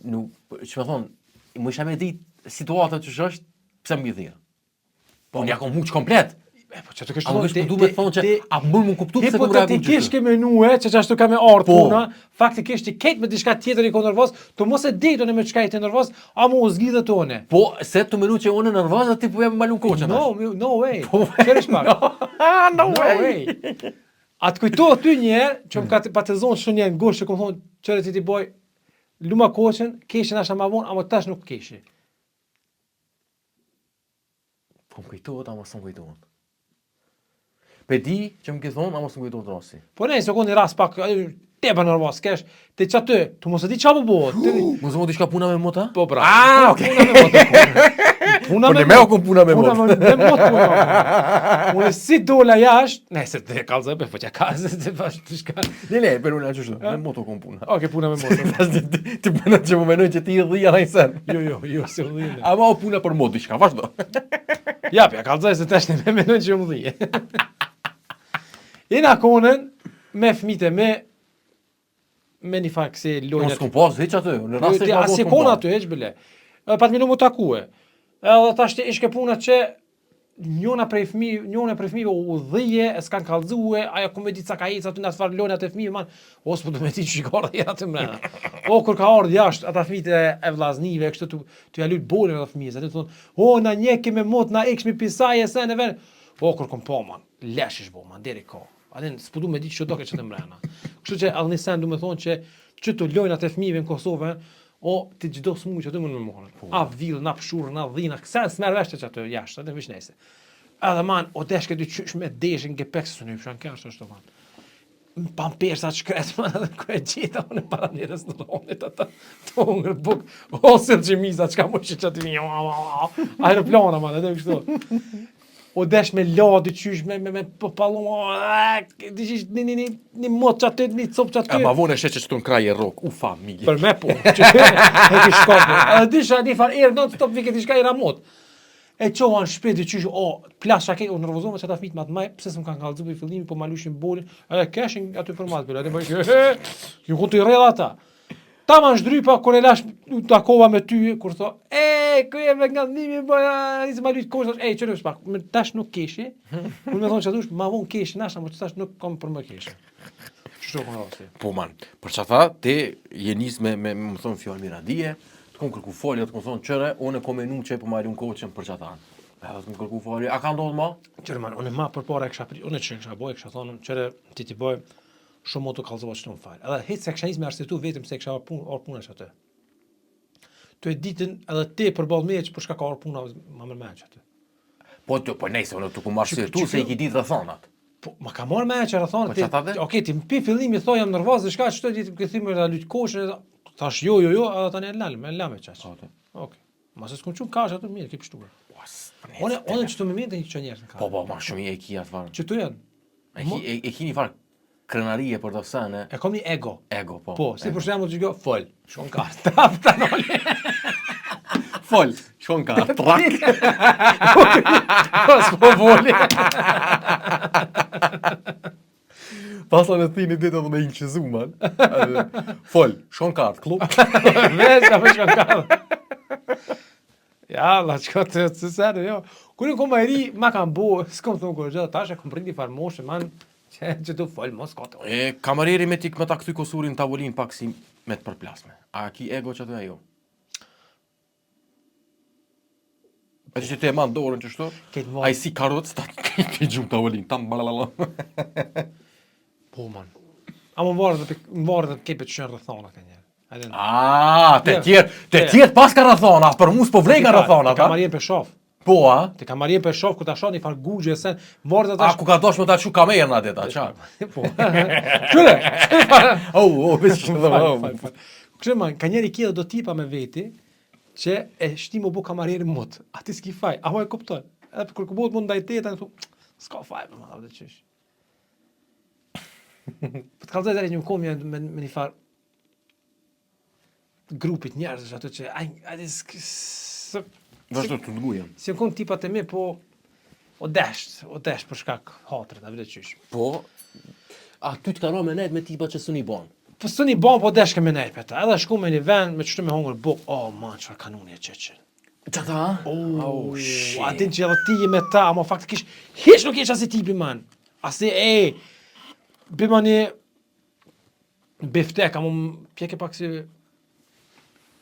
që me thonë, më isha me ditë situatët që është, pse më i thirë. Po unë ja kom huq komplet. Po që të kështë A më kështë du me thonë që, a mund më kuptu pëse kom reagu që hipotetikisht ke menue, që ashtu ka me ardhë puna, faktikisht i ketë me diçka tjetër i ko nervoz, të mos e ditën e me qka i të nervoz, a mu u zgjidhe të one. Po, se të menu që unë nervoz, dhe ti po jam malun koqën. No way. Qërë shpak? No way. A të kujtohet ty njerë, që më ka të patezon që njerë në goshë që kom thonë, qërë ti boj, luma koqën, keshin asha ma vonë, ama tash nuk keshi. Po më kujtohet, ama së më kujtohet. Pe di që më ke thonë, ama së më kujtohet rasi. Po ne, se konë një ras pak, te për nervos, kesh, te që aty, të mos e di qa po bëhet. Më zëmo diçka puna me mota? Po bra. Okej. Puna Po me ne me o kom puna me Puna mota. me mot puna. Unë si dola jashtë, ne se të kallëzë për, po që ka, se të pash të shka. Ne, per unë e qështu, me moto kom puna. Oke, puna me mot. Ti përnë që më menoj që ti i dhija në i sen. Jo, se u dhije. Ama o puna për mot, diçka, vazhdo. Ja, pja kallëzë se tash ne menoj që u dhije. Ina konën, me fmite, me një fakt se Unë lojnë s'kom pas, heq aty, në rast e Asi kona aty, heq bile. Pat minu mu takue. Edhe tash të ishke puna që njona prej fëmijëve u dhije, e s'kan kallëzue, ajo ku me ditë sa ka ecë aty në atë farë lojnat e fëmijëve, man, ose po du me ditë që i ka ardhë jera të mrena. O, kur ka ardhë jashtë, ata fëmijët e vllaznive, kështu të ja lutë bolën ata fëmijës, aty thonë, o, na njeki me mot, na ikshmi pisaj e sen e ven. O, kur kom po, man, lesh ish bo, man, deri ko. Adin, s'po du me ditë që doke që të mrena. Kështu që edhe një sen du me thonë që të lojnat e fëmijëve në Kosovë, o ti çdo smuj që aty mund të më morën. A vill, na pshurr, na dhina, kësa s'merr vesh që aty jashtë, atë vish nëse. Edhe man, o deshke dy qysh me deshin ke pek së një pshan kërë ashtu man. Pampersa shkret man edhe ku e gjeta unë para një restoranit ata të hungër buk, ose të gjemiza qka më që aty aeroplana man, edhe kështu. O desh me ladi qysh, me pallon, një mot që aty, një copë që aty. Ma vonë e shetë që të në kraj e rok, u familje. Për me po, që e ki shkapë. Edhe disha një farë erë, non stop vike t'i shka i ramot. E qoha në shpeti qysh, o, plasha ke, o nervozove që ata fmit matë maj, pse s'm kanë kallëzu për i fillimi, po ma lushin bolin, edhe keshin aty për matë për, edhe bëjë, ju ku t'i rrela ta. Ta ma shdrypa, kur e lash takova me ty, kur tho, këj e me nga dhimi, nisë ma lujtë kosh, qërë shpak, tash nuk keshi, unë me thonë që adush, ma vonë keshi, nasha, më që tash nuk kom për më keshi. Qështu kënë rasti? Po man, për që tha, te je nis me më thonë fjallë miradije, të kom kërku folje, të kom thonë qëre, unë e kom e që e po marri unë koqën për që tha. Edhe të kom kërku folje, a ka ndodhë ma? Qërë man, unë ma për para e kësha pri, unë që kësha boj, kësha thonë, qëre ti boj, shumë moto kallëzova që të më falë. Edhe hitë se kësha njës me arsitu vetëm se kësha orë puna që atë. Të e ditën edhe ti përballë me që për shka ka orë puna, ma mërë me që atë. Po nejse, unë të ku marë shirtu se i ki ditë rëthonat. Po, ma ka marrë me që rëthonat. Po që ta dhe? Okej, ti më pi fillimi thoj jam nervoz dhe shka që të ditë këthime dhe lutë koshën, thash jo, edhe tani e lame qaqë. Okej. Ma se s'kom qumë kash atë mirë, ki pështuar. One që të me mente një që njerës në ka. Po, ma shumë i e ki atë farë. Që të janë? E ki një farë krenarie për të sene. E kom një ego. Ego, po. Po, si për shembull që kjo, fol, shkon ka, tap, tanoli. Fol, shkon ka, trak. S'po voli. Pasa në thini ditë edhe me inqizu, man. Fol, shkon ka, klub. Vesh, apo shkon ka. Ja, la qka të sërë, jo. Kërë në kom e ri, ma kam bo, s'kom thonë kërë gjithë, tash e kom prindi farë moshe, man, që të folë, mos kate. E kamareri me ta këthy kosurin tavolin pak si me të përplasme. A ki ego që të e jo? E që të e man dorën që shto? A i si karot, sta të gjumë tavolin, tam balalala. Po, man. A më varë dhe kepet që në rëthonat e njerë. Te tjerë pas ka rëthonat, për mus po vlej ka rëthonat. Te kamarien për shof. Po, a? Te kamarien për shof, ku ta shoni farë gugje e sen, varë dhe A, ku ka dosh me ta që kamerën atë ta, qa? Po, qëre? Veç që dhe Kështë man, ka njeri kje dhe do tipa me veti, që e shti më bu kamarieri mot. Ati s'ki faj, aho e kupton. Edhe kur kupot mund ndaj teta, thu, s'ka faj për më dhe qysh. Po të kalzoj zari një më komja me një farë grupit njerëzës ato që Vazhdo të ngujem. si në konë tipat e mi, po o desht për shkak hatrit, a vide qysh. Po, a ty të karo me nejt me tipa që s'u një bon. Po së një bon, po desh me nejt për ta. Edhe shku me një vend, me qështu me hongër buk, man, qëfar kanuni e qeqen. Qata? Shit. A din që edhe ti je me ta, ama faktikisht, hiç nuk jesh asi tipi, man. Asi, bëma një biftek, ama pjeke pak si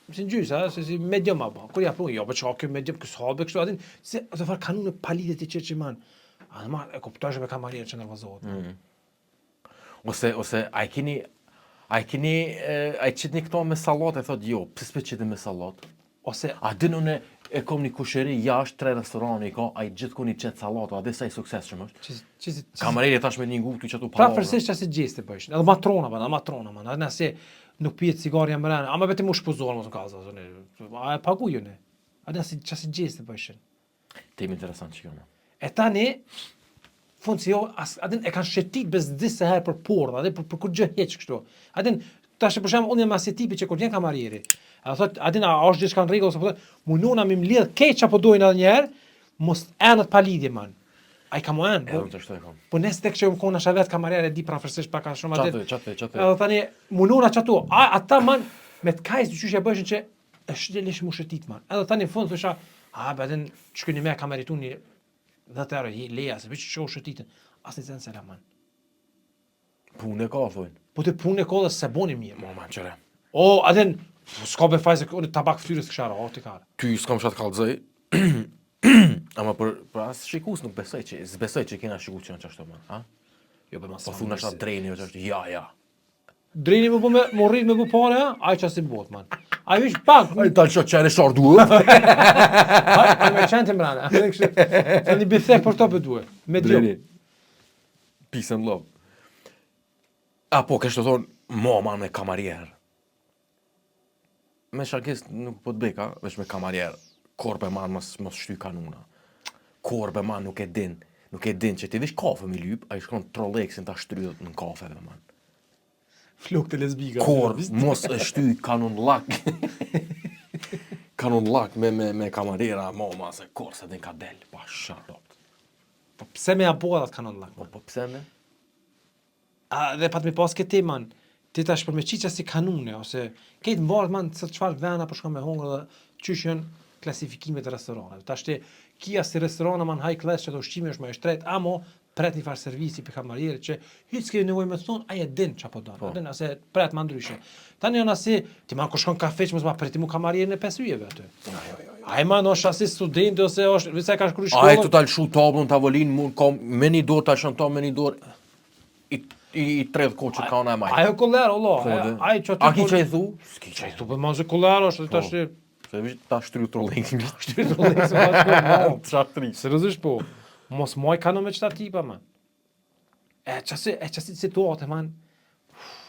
gjys, si medium apo. Kur ja pun, jo, po çka ky medium ky s'habe kështu, a din, se të far kanune palitet i qeqe, man. A ma e kuptosh me kamarierë që nervozohet. Ose a i qitni këto me salat, e thot jo, pse s'pe qitni me salat? Ose A din unë e kom një kusheri jashtë 3 restorani ka, a i gjithë ku një qetë salato, a dhe sa i sukses shumë është. Kamareri tash me një nguptu që tu pa. Prafërsisht që si gjeste bëjshin. Edhe matrona, man. Edhe nëse nuk pijet cigarë jam rënë, ama vetëm u shpuzohen mos në kaza. A e paguju ne. Edhe nëse që si gjeste bëjshin. Tem interesant që kjo. E tani, fund si jo, adin e kanë shetit bez disë herë për porë, adin për kur gjë heq kështu. Adin, tash për shembull unë jam asi tipi që kur vjen kamarieri, a thot, adin a është diçka në rregull ose po thot, mundona mi mbledh keq apo dojnë edhe një herë, mos enët pa lidhje man. Ai ka mo en. Edhe të shtoj kam. Po nes tek që kona shavet kamariere di prafërsisht pak a shumë atë. Qatë. Edhe tani mundona çatu, ata man me të kajs dyqysh ja bëshin që është lesh mu shëtit man. Edhe tani në fund thosha, badin çkyni me kamarituni 10 euro leja se veç shoh shëtitën. As një sen selam man. Punë ka thojnë. Po të punë e kodës se boni mirë. Mo man qëre. Adin, s'ka be faj se unë tabak fytyrës këshara, ti kare. Ty s'kam shatë kallëzoj, ama për asë shikus nuk besoj që, s'besoj që kena shikus që në qashtu man, ha? Jo, be mas Po thunë ashtë drejni, o qashtu, ja. Drejni më rrit me bu pare, aj që si bot, man. Aj vish pak. Aj talë që qene sharë duhet. Aj me qenë të mrana. Se një bithek për to për duhet. Me Drejni. Peace and love. Po, kështë të thonë, man me kamarierë. Me shakis nuk po të beka, veç me kamarierë. Korbe man mos shty kanuna. Korbe man nuk e din që ti vish kafe me lyp, a i shkon trolleksin ta shtrydhët në kafeve man. Flok të lesbika. Mos e shty kanun lak. Kanun lak me kamarera, ma se kor se din ka del, pa sharot. Po pse me abo atë kanon lak? Po pse me? Dhe pat me pas këti man, ti tash për me qiqa si kanune, ose këtë më vartë man se çfarë vena për shkon me hongër dhe qysh janë klasifikimet e restoraneve. Tash ti kia si restorana man high class që të ushqimi është më e shtret, amo pret një farë servisi për kamarierë që hiç s'ke nevojë me të thonë, ai e din çapo don. Din ase pret më ndryshe. Tani janë asi, ti man kur shkon kafe që mos ma preti mu kamarierën e 5 yjeve aty. Jo. Ai man është asi student ose është vetë ka shkruar shkollën. Ai total shu tablën, tavolinë, kom me një dorë ta shon me një dorë. I 30 kohë që ka në e majtë. Ajo koller, Allah. A ki që i thu? S'ki që i thu, për manzë koller është, tash... Se vish ta shtry trollinkin. Shtyr trollinkin, se ma shkoj, Çatri. Seriozisht po. Mos moj kanë me qëta tipa, man. Qasi situate, man.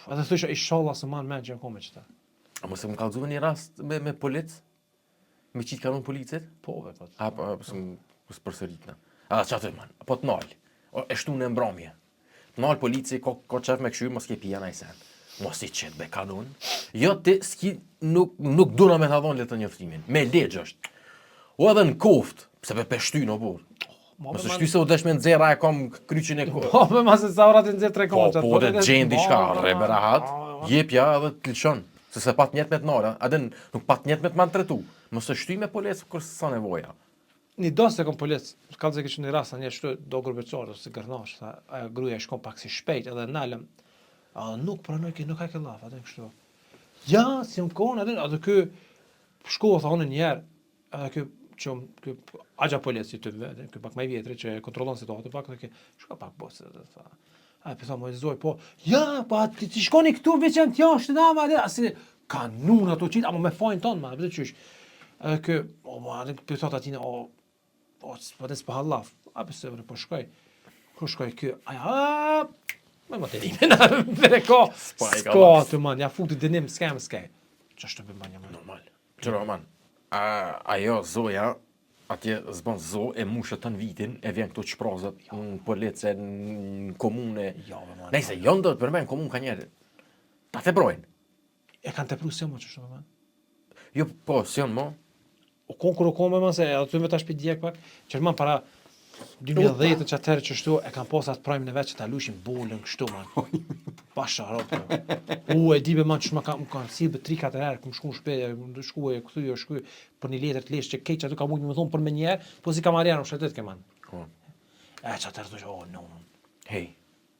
Edhe thysha, inshallah se man që janë me qëta. A mos e më kallëzuve një rast me polic? Me qitë kanon policit? Po, vetë. A, po, së përsëritna. A, qatë man, po të nalë. E shtu në mbromje. Nalë polici, ko qef me këshyrë, mos ke pija na i sen. Mos i qetë be kanon. Jo, ti s'ki nuk duna me të adhon letë njëftimin. Me legjë është. O edhe në koft, se pe peshty në burë. Mos shty se u desh me nxera e kom kryqin e kohë. Po, me masë sa ora të nxerë 3 kohë. Po, dhe gjenë diçka, rebe rahat, jepja edhe të lëshon. Se se pat njetë me të nara, adin nuk pat njetë me të manë tretu. Mos e shty me policë kërë sa nevoja. Një dosë e kom policë, kallëse kështë një rast, një shtu do gërbeqarë, ose gërnash, ajo gruja shkon pak si shpejt, edhe nalëm, nuk pranoj ki, nuk hajke laf, atë kështu. Ja, si më konë, atë kë shkohë, thonë njerë, edhe kë agja policë të vetë, kë pak maj vjetri që kontrolon situatë, pak dhe kë shka pak bosë, dhe tha. Për tha, më zoj, po, ja, pa, ti shkoni këtu veçan t'ja, shtë dama, asi kanun ato qitë, ama me fajnë tonë, ma, dhe qysh. Edhe kë, për thot atina, po des pa hallaf. Se vre po shkoj. Ku shkoj kë? Me më të dime na vere ka. Ska të man, ja futi dënim s'ke. Ç'është të bëjmë një man? Normal. Qëra man. Ajo zoja atje zban zo e mushët të në vitin, e vjen këto qprazët në police, në komune. Jo, be man. Nejse, jo ndot për me në komunë ka njerë. Ta të brojnë. E kanë tepru se më çështë më. Jo, po, si janë mo. O konkur o komë më se aty me tash pi djeg pak. Çerman para 2010 që atëherë që shtu e kanë pas atë prajmin e vet që ta lushin bolën kështu man. Pasha ropo. E di be man ç'ma kanë si be 3-4 herë kum shku në shtëpi, shkuaj kthy për një letër të lesh që keq aty ka mund më thon për më një herë, po si kamarian në shtetet ke man. Çatër thosh, oh no. Hej,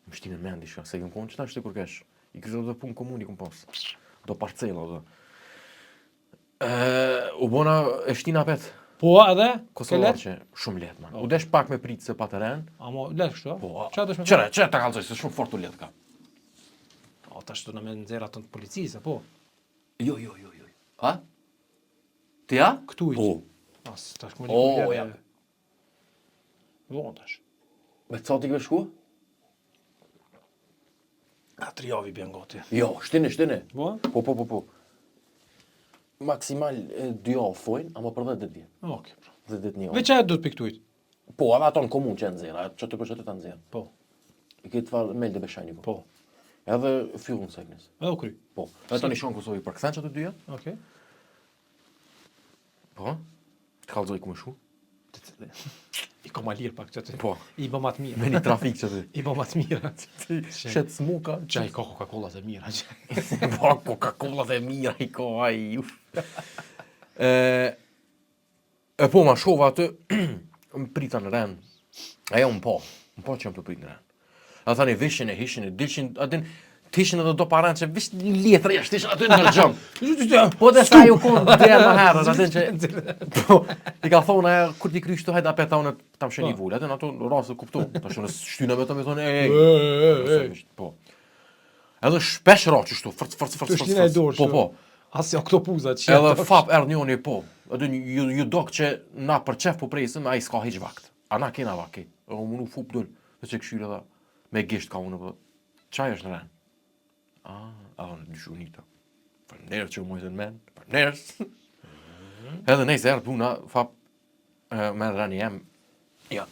më shtinë në mendi shka, se këm konë që ta shte kur kesh. I kështë do punë komuni këm pas. Do parcela, do. U bona e shtina pet. Po edhe? Kosovar që shumë letë, man. U desh pak me pritë se pa teren. Amo let kështu, a? Po, Çfarë dësh me? Qëre ta kalzoj, se shumë fort u letë ka. O tash do na me nxjerr atë të policisë, po. Jo. Ha? Ti ja? Këtu i. Po. As tash më O, lirë. ja. Von tash. Me ca ti ke shku? A 3 javë bjen gati. Jo, shtini. Po? Po. Maksimal 2 javë fojnë, ama për 10 vjet. Okej. 10 një. Veç ajo do të piktujt. Po, edhe ato në komunë që nxjerr, që të përshëtet ta nxjerr. Po. I këtë farë melde beshajni po. Po. Edhe fyllën seknes. Edhe u kry. Po. Edhe tani shon Kosovë për kthen çato 2 jetë? Okej. Po. Të kallzoj ku më shu? I kom alir pak çati. Po. I bë më të mirë. Me një trafik që ti. I bë më të mirë. Shet smuka. Çaj Coca-Cola të mira. Po, Coca-Cola dhe mira i ko, aj, uf. Po, ma shova aty, më prita në ren. Ajo më po që më të prit në ren. A thani vishin e hishin e dilshin, atin, tishin edhe do paran që vish një letër jashtë, tishin aty në nërgjëm. Po dhe sa ju konë dhe më herët, atin që, po, i ka thonë, kur ti kry shtu hajda peta unë tam sheni vullë, atin ato rrasë kuptu, ta shune shtyna me të me thonë, po. Edhe shpesh ra që shtu, fërc, po. Asi oktopuza që Edhe fap erdh njoni po. Edhe ju dok që na për qef po presim, ai s'ka hiç vakt. Ana kena vaki. O munu fup dul. Dhe që këshyre dhe me gisht ka unë po. Çaj është në ren? Në dyshunita. Falënderë që u mojtën men. Falënderë. Edhe nejse erdh puna, fap me rani jem. Ja,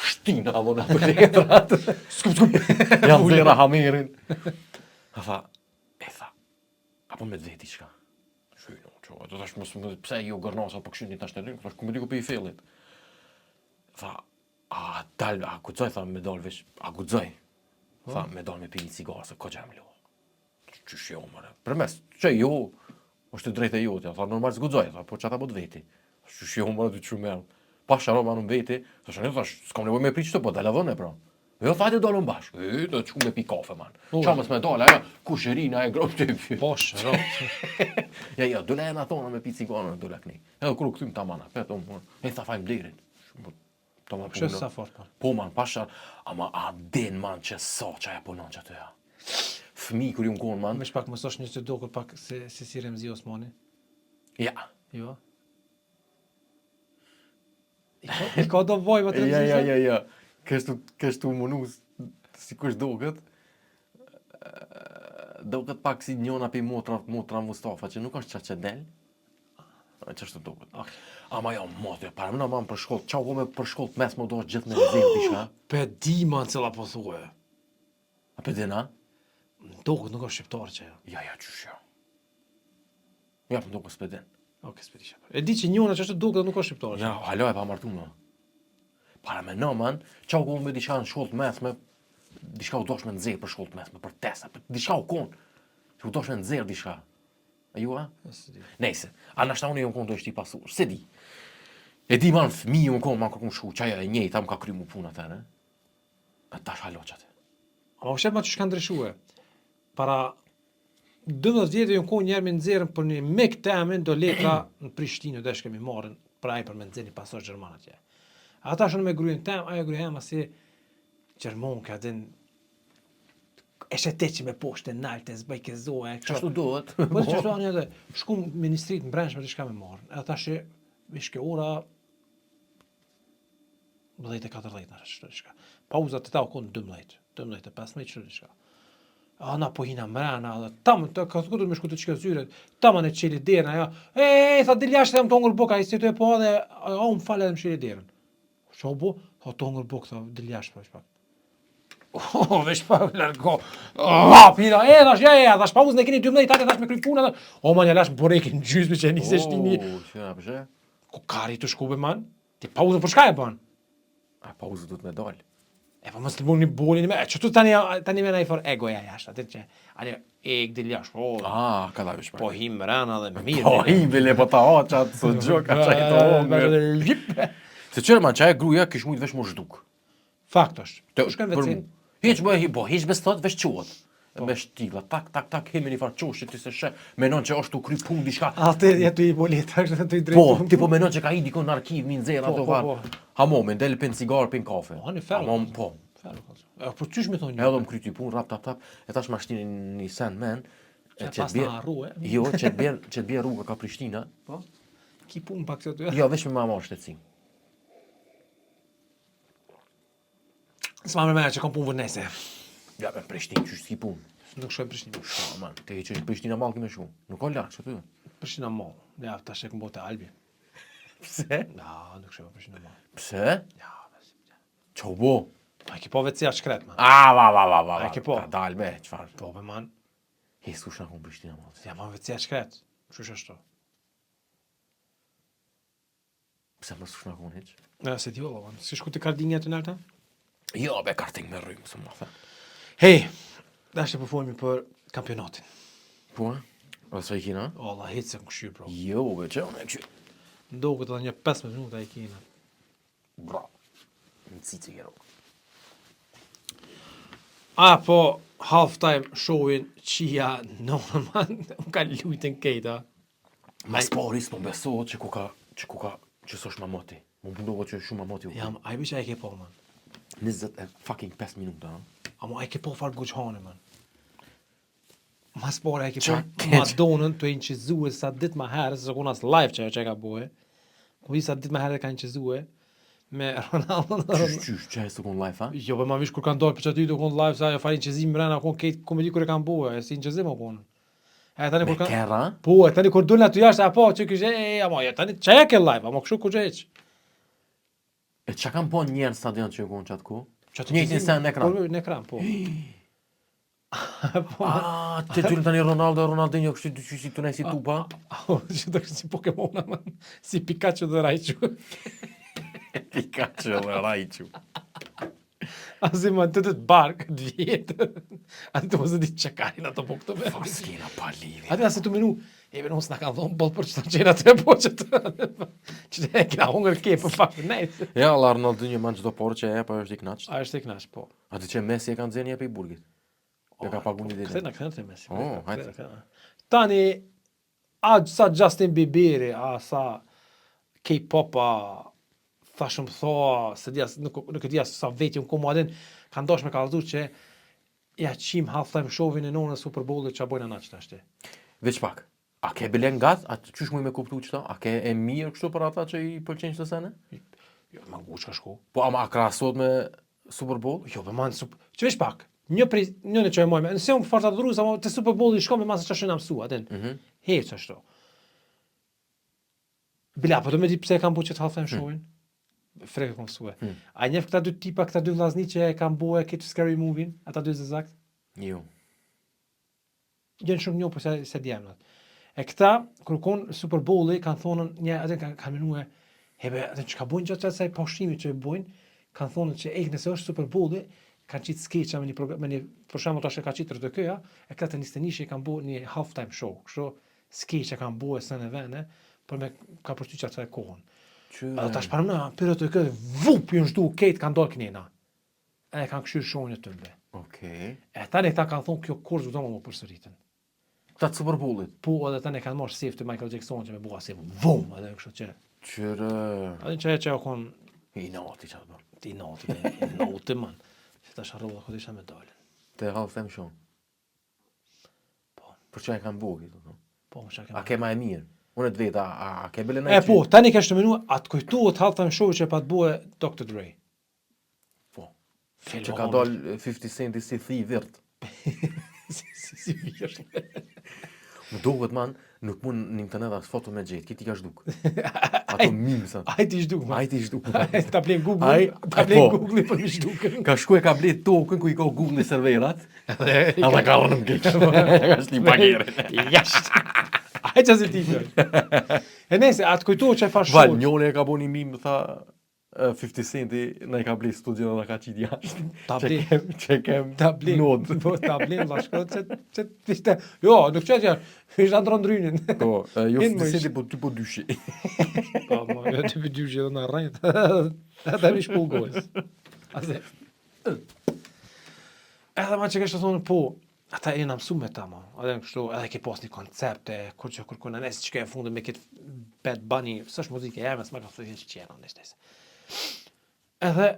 shtina avona për letrat. Skup. Jam zera hamirin. Tha, apo me dheti qka. Do tash mos më pse ju gërnosa po këshini tash të rrim, tash ku më diku pe i fillit. Tha, a guxoj tha me dal vesh, a guxoj. Tha me dal me pi një cigare se ko jam lo. Çish jo more. Përmes, çe jo, është drejtë e jote, tha normal s'guxoj, tha, po çata po të veti. Çish jo more të çumel. Pasha roma në veti, thash s'kam nevojë me priç të po dala vonë pra. Jo thajtë dalën bashkë. Do të shku me pi kafe man. Çamës me dal ajo kushërina e grop ty. Posh, ro. Ja, do lejna thonë me pi ciganë do la kni. Edhe kur u kthym tamana, petom. E tha faleminderit. Tama Pse sa fort man. Po man, pasha, ama a den man që sa çaja punon çato ja. Fëmi kur ju ngon man. Më shpak më sosh një të dokur pak se si Remzi Osmani. Ja. Jo. I ka do voj më të Remzi. Ja. Kështu munus, si kush doket pak si njona për motra Mustafa, që nuk është qa që del. Qështu doket. Ama jo, motë, para mëna mamë për shkollë, qa ko me për shkollë mes më do është gjithë me rëzim t'i shka? Pe di man cila po thue. A pe dina? Doket nuk është shqiptar që jo. Ja, qysh jo. Ja, për doket s'pe din. Oke, s'pe di shqiptar. E di që njona që është doket nuk është shqiptar. Ja, halo e pa martu më. Para me në, man, qa u konë me diçka në shkollë të mesme, diçka u dosh me nëzirë për shkollë të mesme, për testa, diçka u konë, që u dosh me nëzirë diçka. A ju, a? Nejse, a nashta unë jo më konë do ishti pasur, se di. E di, man, fëmi ju më konë, man, kërkum shku, qaja e njejta më ka kry mu puna të ne? A tash halo qate. A u shep ma që shka ndryshue. Para 12 vjetë ju më konë njerë me nëzirën për një mek temin do letra në Prishtinë, dhe shkemi marrin, pra për me nëzirë një pasor Gjermanat që. Ata shënë me grujën tem, ajo grujën asi Gjermon ka din e sheteqi me poshtë e naltë, e zbaj ke zoe. Qashtu dohet? Po që shtu anë edhe, shku ministrit në brendshme të shka me marrën. E ata shë, vishke ora 12:14 në shtu të shka. Pauzat të ta u konë 12, 15 qëtë të shka. na po hina mrena, dhe tam, ka thkutur me shku të qikë zyret, tam anë qeli derën, ajo, tha dil jashtë jam të hongër buk, ai si të e po dhe, më falë edhe më qeli derën. Qa bu? Tha të hongër buk, tha dil jashtë, pa shpak. Vesh pa, largo, pina, thash, thash, pauzën e keni 12 atë, thash me kry puna, man, ja lash më porekin gjysme që nisë shtini. Qëra përshe? Ko kari të shkube, man? Ti pauzën për shka e ban? A pauzë du të me dalë. E pa mos të bëni bolin me. Çu tani më na i for egoja jashtë, atë që ani dil jashtë. Ka da vesh. Po him rana dhe mirë. Po him bile po ta hoqa të gjoka çaj to hongër. Se çera man çaj gruaja kish mujt vesh më zhduk. Fakt është. Shkojmë vetë. Hiç hiç bestot vesh quhet. Me shtilla, tak, hemi një farë qoshit, ti se shë, menon që është të kry pun diçka. Atë jetu i bolit, është të i drejtu. Po, ti po menon që ka i dikon në arkiv, mi nxerë, ato farë. Hamo, me ndel pin cigar, pin kafe. Po, një ferë. Hamo, po. Po, qysh me thonë një? Edhe më kry t'i pun, tap, e tash ma shtini një sen men. Që pas në arru, Jo, që të bje rruga ka Prishtina. Po, ki pun pak që të Jo, vesh me ma shtetësim. S'ma me që kom pun vërnese. Ja, me Prishtinë, që s'ki pun. Nuk shkoj Prishtinë. Man, te që Prishtina mall kime shku. Nuk ka larkë që ty. Prishtina mall. Ja, tash e këmbo të Albi. Pse? Ja, nuk shkoj Prishtina mall. Pse? Ja, Qo bo? a ki po vetë si atë shkret, man. Va. A ke po? Ka dal me, qfar? Po, be man. Jesu shna kun Prishtina mall. Ja, man vetë si atë shkret. Qysh ashtu? Pse më shna kun hiq? Ja, se ti olla, man. Si shku të Kardinja të nalta? Jo, be karting me rrymë, së më thë. Hej, dash të përfojmi për kampionatin. Po, o së i kina? O, la hitë se më këshyrë, bro. Jo, be që unë e këshy. Ndo këtë dhe një 15 minuta i kina. Bra, në cici kero. Po, half-time showin qia nonë, man, unë ka lujtën kejta. Mas pari s'mo besohet që s'osh mamoti. Më mundohet që shumë mamoti u. Jam, a i bisha e ke po, man. 25 minuta, ha? Amo, a i ke po farë guqhane, man. Mas pari a i ke Qa po keq? Madonën të inqizue sa dit ma herë, se kun as live që e ka bohe. Ku i sa dit ma herë ka inqizue me Ronaldo. Qysh, që e së kun live, ha? Jo, be ma vish kur kanë dorë për që ty të kun live, sa e fari inqizim mrena, kun kejt komedi kur e kanë bohe, e si inqizim o kun. E tani Me kur kanë... kera? Po, e tani kur dullin aty jashtë, apo, që kështë, amo, tani, që e ke live, amo, kështu ku që eq. E që kam po njerë stadion që ju kun qatë ku? Që të Njëjtin sen në ekran. Po, në ekran, po. Që ty tani Ronaldinho kështu që si të ne si tupa? Që të kështë si Pokemona, man. Si Pikachu dhe Raichu. Pikachu dhe Raichu. Asi, man, të bark, të vjetë. Ati të mos e di që karin ato po këtë me. Po s'kena pa lidhje. Ati asë të menu, e venë s'na kanë dhonë bollë për që të qena të po që të... Që të e kena hongër ke për pak, nejtë. Ja, la Ronaldinho man qdo porë që e pa është i knaqt. A është e knash, po. A të që Messi e kanë zeni e pe i burgit. E ka pagu një Këthena, dile. këthena të Messi. Oh, hajtë. Këthena. Tani, sa Justin Bieberi, a sa K-pop, thashëm thoa, se dia, nuk e dia sa vetëm ku modin, kanë dosh me kallëzu që ja qim half-time showin e nonë Super Bowl-it që a bojnë anaç tashti. Veç pak. A ke bilen gat? A qysh mu me kuptu qëta? A ke e mirë kështu për ata që i pëlqenj qëtë sene? Jo, ma ngu që ka shku. Po, ama a krasot me Super Bowl? Jo, be man, që veç pak, një në që e mojme, nëse unë farta të dhru, sa të Super Bowl-i shko me masë që shëna mësu, atin. Hej që ashtu. Bila, po të me di pse e kam bu që të half-time showin? Freke kom mësue. A njef këta dy tipa, këta dy vllazni që e kam bu e këtë Scary Movie-n, ata dy zezakt? Jo. Gjenë shumë njohë, për se djemnat. E këta, kur konë Super Bowl-i, kanë thonën, një, atë kanë menue, hebe, atë që ka bojnë gjatë saj pashimi që e bojnë, kanë thonën që nëse është Super Bowl-i, kanë qitë skeqa me një për shembull tash e ka qitë të këja, e këta të nistenishi kanë bu një half-time show, kështu skeqa kanë bu e sënë e vene, për me ka përshty që atë e kohën. Tash parëm na, për të këtë, vup, ju nështu, ketë kanë dorë kënjena. E kanë këshyrë shonjë të tëmbe. Okej. E tani këta kanë thonë kjo kurz do më përsëritën. Këta të Super Bowl-it? Po, edhe tani kanë marrë save të Michael Jackson që me bua save, vum, edhe kështu që. Qërë... Edhe që e kon I nati që atë bërë. ti noti, man. Se tash harrova këtë isha me dalën. Te half-time show. Po. Për që e kanë buki, të thonë. Po, më çka A ke ma e mirë? Unë të veta, a ke bilen E po, tani kesh të menu, atë kujtuat half-time show që e pa të bue Dr. Dre. Po. Film Që ka honour. dollë 50 Cent si thi virt. Si vjesh. Më dohet man, nuk mund në internet as foto me gjetë, kiti ka zhduk. Ato mimsa. Ai ti zhduk, man. Ai ti zhduk. Ta blen Google, Ai- ta ai blen po. Google për më zhdukën. Ka shku e ka blet tokën ku i ka Google në serverat. Edhe ka rënë në keq. Ka shli pagere. Jasht. Ai që si ti për. E nese, atë kujtohet që e fash Val, shorë. njone e ka bo një mim, tha 50 Centi, na i ka blet studion dhe ka qitë jashtë. Ta Që blet. kem- Që kem Ta blen. nod. Po, ta blen, bashko, që ishte... Jo, nuk që që, ishte andron drynin. Po, jo In 50 më Centi, po ty po dyshi. Po, mo, jo të për dyshje dhe në rrejt. Edhe mi shpullgojës. Ase... Edhe ma që kështë të thonë, po, ata e në mësu me ta, ma. Edhe në kështu, edhe ke pas një koncepte, kur që kërkuna, nesë që ke e fundë me këtë Bad Bunny, së është muzike jeme, s'ma ka thujë që qenë, nështë. Edhe,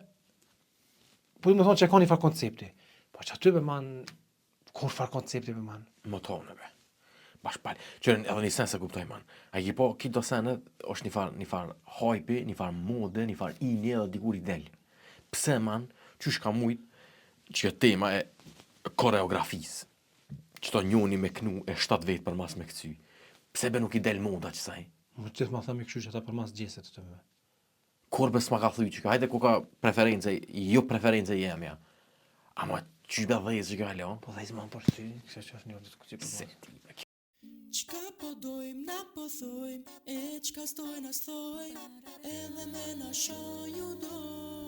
po du me thonë që e ka një farë koncepti. Po që aty be man, kur farë koncepti be man? Më tonë, be. Bash pali. Që edhe një sens e kuptoj, man. A i po, kitë do senet, është një farë hype, një farë mode, një farë inje edhe dikur i del. Pse, man, qysh ka mujt që tema e koreografisë. Qëto njoni me knu e 7 vetë për mas me këcy. Pse be nuk i del moda që saj? Më gjithë ma thëmi kështu që ata për mas gjeset të të me. Kur bes ma ka thuj që ka, hajde ku ka preferenze, jo preferenze jemja. Ama qysh be dhejës që ka lo? Po dhe izman për ty, kështë që është një orë të këtë Se për ti, Qka po dojmë, na po thojmë, e qka stoj na stoj, edhe me na shoh ju doj.